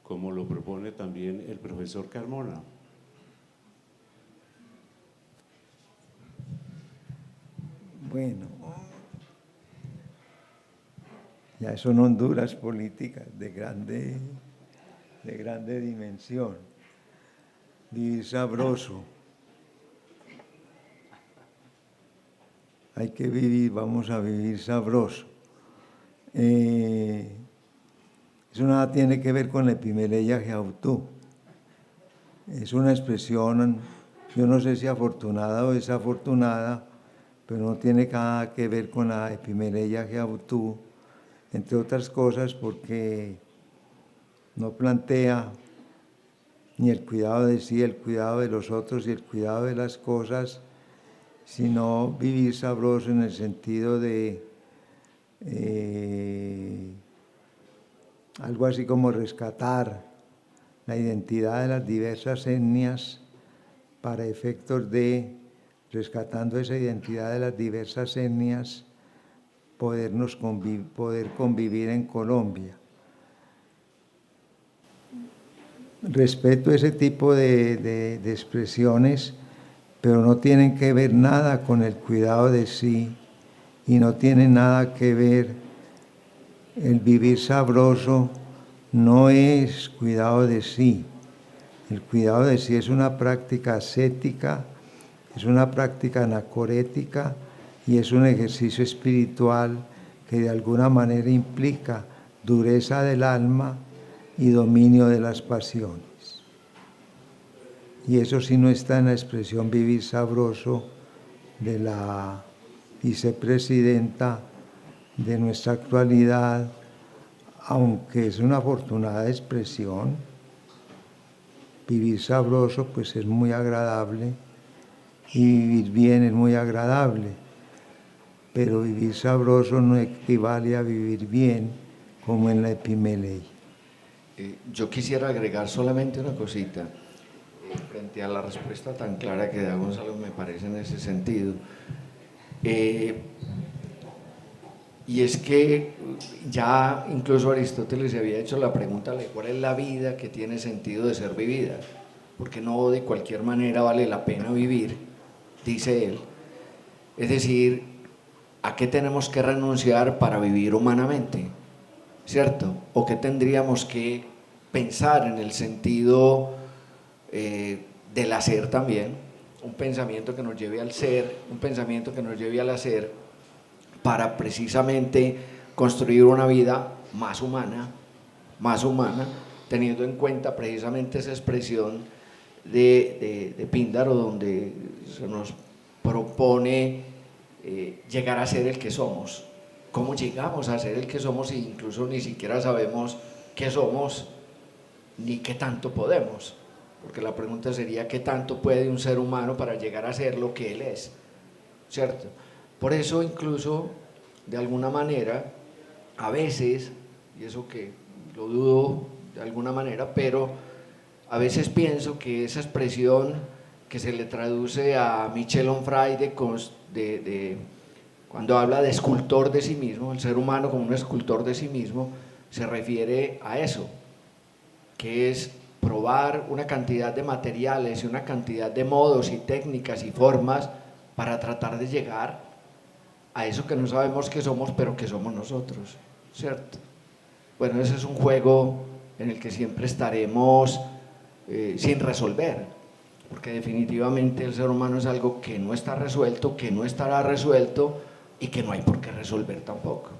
como lo propone también el profesor Carmona. Bueno, ya son honduras políticas de grande dimensión. Vivir sabroso. Hay que vivir, vamos a vivir sabroso. Eso nada tiene que ver con la epimeleia autu. Es una expresión, yo no sé si afortunada o desafortunada, pero no tiene nada que ver con la epimeleia autu, entre otras cosas porque no plantea ni el cuidado de sí, el cuidado de los otros y el cuidado de las cosas, sino vivir sabroso en el sentido de algo así como rescatar la identidad de las diversas etnias para efectos de, rescatando esa identidad de las diversas etnias, poder convivir en Colombia. Respeto ese tipo de expresiones, pero no tienen que ver nada con el cuidado de sí y no tienen nada que ver. El vivir sabroso no es cuidado de sí. El cuidado de sí es una práctica ascética, es una práctica anacorética y es un ejercicio espiritual que de alguna manera implica dureza del alma y dominio de las pasiones. Y eso sí no está en la expresión vivir sabroso de la vicepresidenta de nuestra actualidad, aunque es una afortunada expresión. Vivir sabroso pues es muy agradable y vivir bien es muy agradable, pero vivir sabroso no equivale a vivir bien como en la Epimélei. Yo quisiera agregar solamente una cosita frente a la respuesta tan clara que da Gonzalo, me parece en ese sentido. Y es que ya incluso Aristóteles se había hecho la pregunta de cuál es la vida que tiene sentido de ser vivida, porque no de cualquier manera vale la pena vivir, dice él. Es decir, ¿a qué tenemos que renunciar para vivir humanamente? ¿Cierto? ¿O qué tendríamos que pensar en el sentido del hacer también? Un pensamiento que nos lleve al ser, un pensamiento que nos lleve al hacer, para precisamente construir una vida más humana, teniendo en cuenta precisamente esa expresión de Píndaro, donde se nos propone llegar a ser el que somos. ¿Cómo llegamos a ser el que somos? E incluso ni siquiera sabemos qué somos ni qué tanto podemos, porque la pregunta sería qué tanto puede un ser humano para llegar a ser lo que él es, ¿cierto? Por eso incluso, de alguna manera, a veces, y eso que lo dudo de alguna manera, pero a veces pienso que esa expresión que se le traduce a Michel Onfray cuando habla de escultor de sí mismo, el ser humano como un escultor de sí mismo, se refiere a eso, que es probar una cantidad de materiales y una cantidad de modos y técnicas y formas para tratar de llegar a eso que no sabemos que somos, pero que somos nosotros, ¿cierto? Bueno, ese es un juego en el que siempre estaremos sin resolver, porque definitivamente el ser humano es algo que no está resuelto, que no estará resuelto y que no hay por qué resolver tampoco.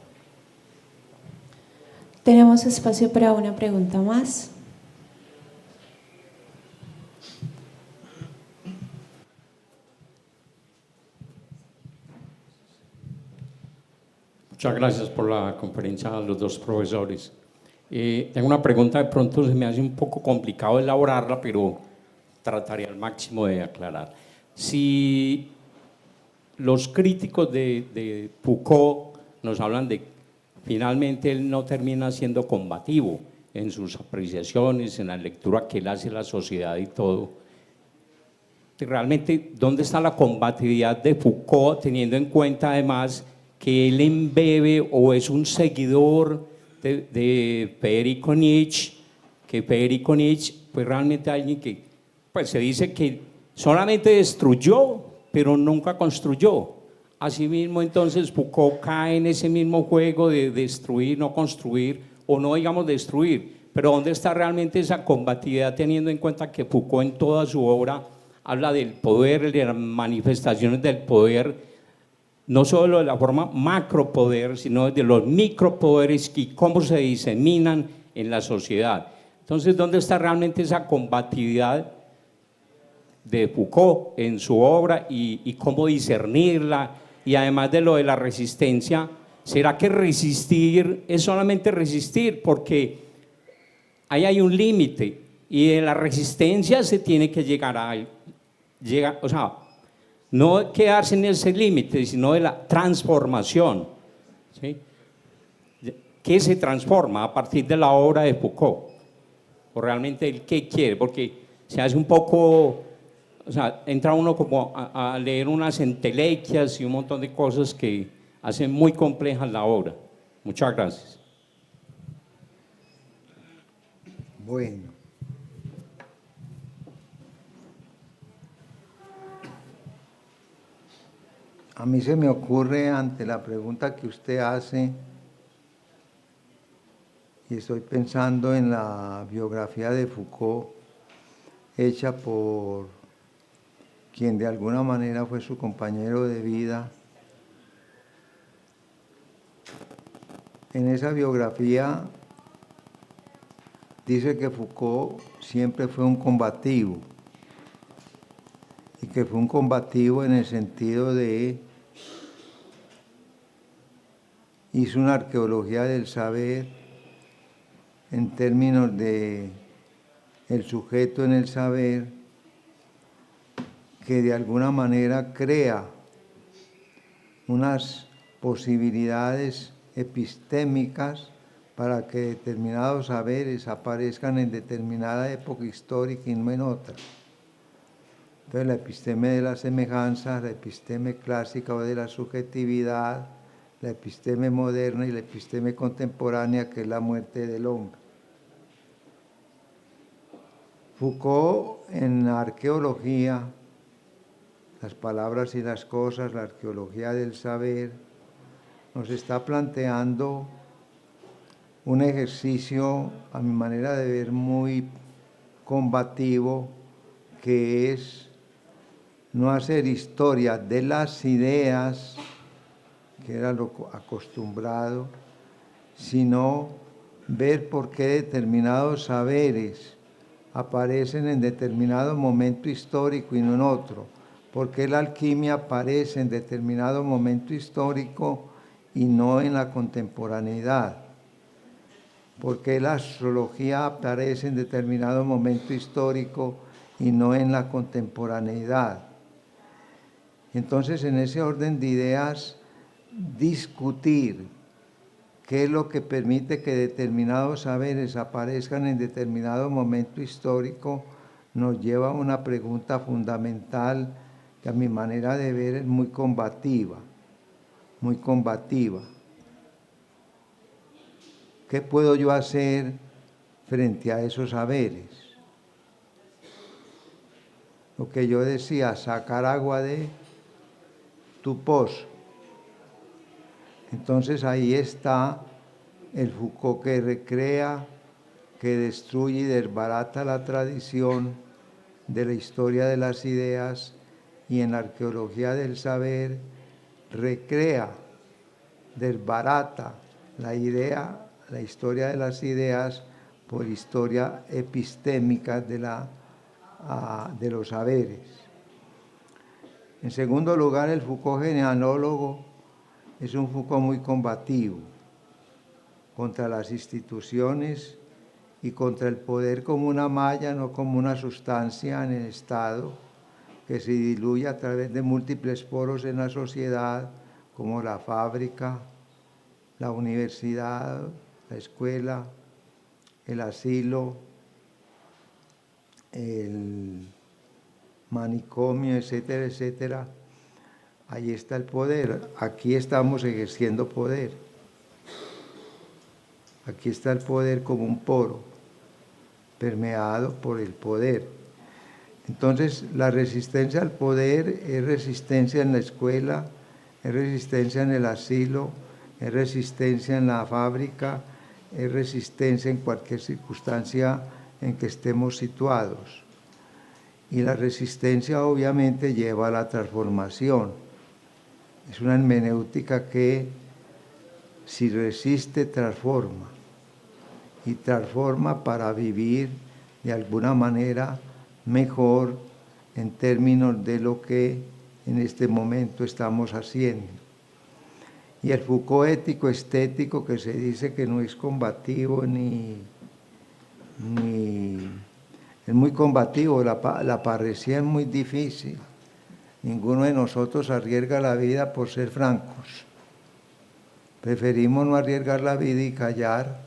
Tenemos espacio para una pregunta más. Muchas gracias por la conferencia a los dos profesores. Tengo una pregunta, de pronto se me hace un poco complicado elaborarla, pero trataré al máximo de aclarar. Si los críticos de Foucault nos hablan de finalmente él no termina siendo combativo en sus apreciaciones, en la lectura que él hace de la sociedad y todo, realmente, ¿dónde está la combatividad de Foucault, teniendo en cuenta además que él embebe o es un seguidor de Federico Nietzsche, que Federico Nietzsche fue realmente alguien que pues se dice que solamente destruyó, pero nunca construyó? Asimismo, entonces Foucault cae en ese mismo juego de destruir, no construir, o no digamos destruir, pero ¿dónde está realmente esa combatividad, teniendo en cuenta que Foucault en toda su obra habla del poder, de las manifestaciones del poder, no solo de la forma macropoder, sino de los micropoderes y cómo se diseminan en la sociedad? Entonces, ¿dónde está realmente esa combatividad de Foucault en su obra y cómo discernirla? Y además de lo de la resistencia, ¿será que resistir es solamente resistir? Porque ahí hay un límite y de la resistencia se tiene que llegar a o sea, no quedarse en ese límite, sino de la transformación, ¿sí? ¿Qué se transforma a partir de la obra de Foucault? ¿O realmente el qué quiere? Porque se hace un poco, o sea, entra uno como a leer unas entelequias y un montón de cosas que hacen muy compleja la obra. Muchas gracias. Bueno. A mí se me ocurre ante la pregunta que usted hace, y estoy pensando en la biografía de Foucault, hecha por quien de alguna manera fue su compañero de vida. En esa biografía dice que Foucault siempre fue un combativo, y que fue un combativo en el sentido de hizo una arqueología del saber en términos de el sujeto en el saber, que de alguna manera crea unas posibilidades epistémicas para que determinados saberes aparezcan en determinada época histórica y no en otra. Entonces la episteme de la semejanza, la episteme clásica o de la subjetividad, la episteme moderna y la episteme contemporánea, que es la muerte del hombre. Foucault, en la arqueología, las palabras y las cosas, la arqueología del saber, nos está planteando un ejercicio, a mi manera de ver, muy combativo, que es no hacer historia de las ideas, que era lo acostumbrado, sino ver por qué determinados saberes aparecen en determinado momento histórico y no en otro, por qué la alquimia aparece en determinado momento histórico y no en la contemporaneidad, por qué la astrología aparece en determinado momento histórico y no en la contemporaneidad. Entonces, en ese orden de ideas, discutir qué es lo que permite que determinados saberes aparezcan en determinado momento histórico nos lleva a una pregunta fundamental que a mi manera de ver es muy combativa, muy combativa. ¿Qué puedo yo hacer frente a esos saberes? Lo que yo decía, sacar agua de tu pozo. Entonces ahí está el Foucault que recrea, que destruye y desbarata la tradición de la historia de las ideas, y en la arqueología del saber recrea, desbarata la idea, la historia de las ideas por historia epistémica de los saberes. En segundo lugar, el Foucault genealólogo es un Foucault muy combativo contra las instituciones y contra el poder como una malla, no como una sustancia en el Estado, que se diluye a través de múltiples poros en la sociedad, como la fábrica, la universidad, la escuela, el asilo, el manicomio, etcétera, etcétera. Ahí está el poder. Aquí estamos ejerciendo poder. Aquí está el poder como un poro, permeado por el poder. Entonces, la resistencia al poder es resistencia en la escuela, es resistencia en el asilo, es resistencia en la fábrica, es resistencia en cualquier circunstancia en que estemos situados. Y la resistencia obviamente lleva a la transformación. Es una hermenéutica que, si resiste, transforma. Y transforma para vivir de alguna manera mejor en términos de lo que en este momento estamos haciendo. Y el Foucault ético estético, que se dice que no es combativo es muy combativo, la parresía es muy difícil. Ninguno de nosotros arriesga la vida por ser francos. Preferimos no arriesgar la vida y callar,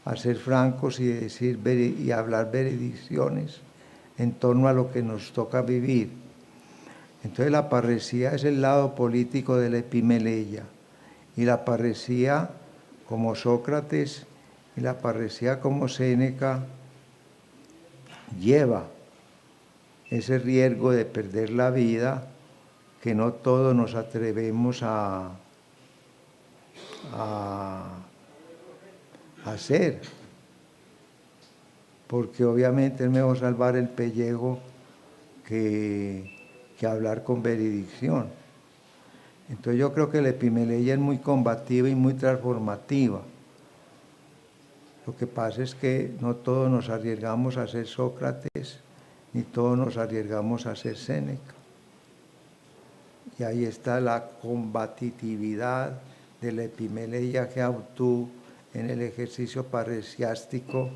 a ser francos y decir y hablar veredicciones en torno a lo que nos toca vivir. Entonces la parresía es el lado político de la epimeleia, y la parresía como Sócrates y la parresía como Séneca lleva ese riesgo de perder la vida que no todos nos atrevemos a hacer, porque obviamente es mejor salvar el pellejo que hablar con veredicción. Entonces yo creo que la epimeleya es muy combativa y muy transformativa. Lo que pasa es que no todos nos arriesgamos a ser Sócrates, ni todos nos arriesgamos a ser Séneca. Y ahí está la combatividad de la epimeleya que obtuvo en el ejercicio parresiástico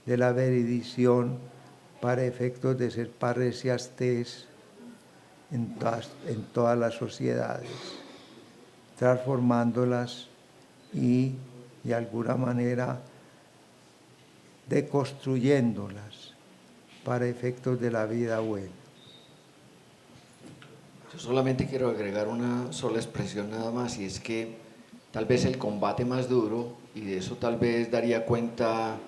de la veredicción para efectos de ser parresiastés en todas las sociedades, transformándolas y de alguna manera deconstruyéndolas para efectos de la vida buena. Yo solamente quiero agregar una sola expresión nada más, y es que tal vez el combate más duro, y de eso tal vez daría cuenta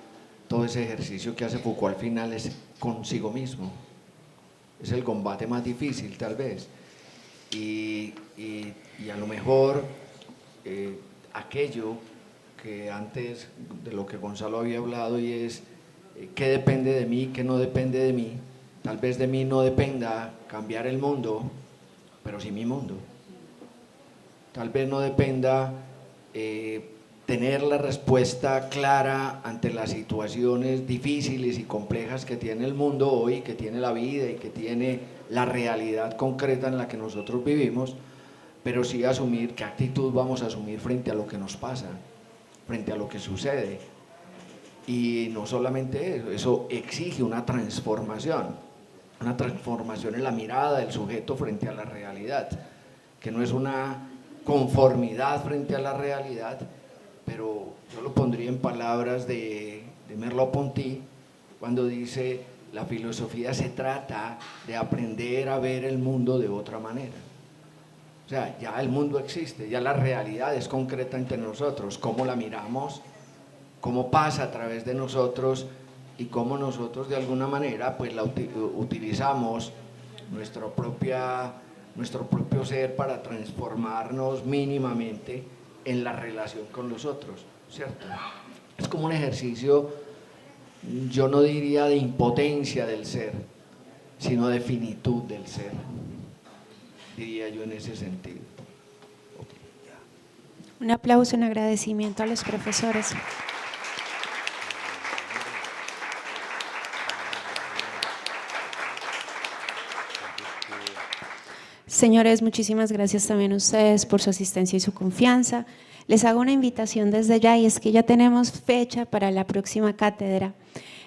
todo ese ejercicio que hace Foucault al final, es consigo mismo. Es el combate más difícil tal vez. Y a lo mejor aquello que antes de lo que Gonzalo había hablado, y es qué depende de mí, qué no depende de mí. Tal vez de mí no dependa cambiar el mundo, pero sí mi mundo. Tal vez no dependa tener la respuesta clara ante las situaciones difíciles y complejas que tiene el mundo hoy, que tiene la vida y que tiene la realidad concreta en la que nosotros vivimos, pero sí asumir qué actitud vamos a asumir frente a lo que nos pasa, frente a lo que sucede. Y no solamente eso, eso exige una transformación en la mirada del sujeto frente a la realidad, que no es una conformidad frente a la realidad, pero yo lo pondría en palabras de Merleau-Ponty, cuando dice: la filosofía se trata de aprender a ver el mundo de otra manera. O sea, ya el mundo existe, ya la realidad es concreta entre nosotros, cómo la miramos, cómo pasa a través de nosotros y cómo nosotros de alguna manera pues la utilizamos, nuestro propio ser, para transformarnos mínimamente en la relación con los otros, ¿cierto? Es como un ejercicio, yo no diría de impotencia del ser, sino de finitud del ser, diría yo en ese sentido. Un aplauso en agradecimiento a los profesores. Señores, muchísimas gracias también a ustedes por su asistencia y su confianza. Les hago una invitación desde ya, y es que ya tenemos fecha para la próxima cátedra.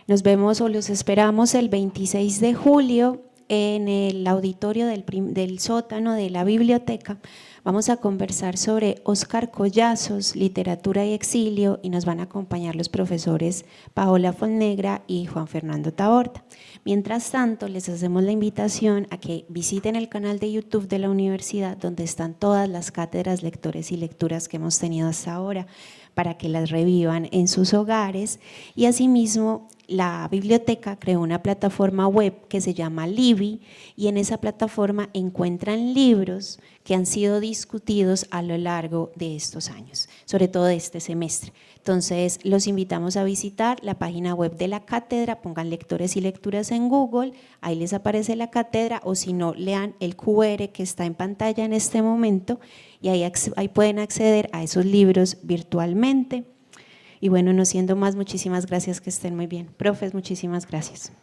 Nos vemos o los esperamos el 26 de julio en el auditorio del sótano de la biblioteca. Vamos a conversar sobre Óscar Collazos, literatura y exilio, y nos van a acompañar los profesores Paola Fonnegra y Juan Fernando Taborda. Mientras tanto, les hacemos la invitación a que visiten el canal de YouTube de la universidad, donde están todas las cátedras, lectores y lecturas que hemos tenido hasta ahora, para que las revivan en sus hogares. Y asimismo, la biblioteca creó una plataforma web que se llama Libby, y en esa plataforma encuentran libros que han sido discutidos a lo largo de estos años, sobre todo de este semestre. Entonces, los invitamos a visitar la página web de la cátedra, pongan lectores y lecturas en Google, ahí les aparece la cátedra, o si no, lean el QR que está en pantalla en este momento, y ahí pueden acceder a esos libros virtualmente. Y bueno, no siendo más, muchísimas gracias, que estén muy bien. Profes, muchísimas gracias.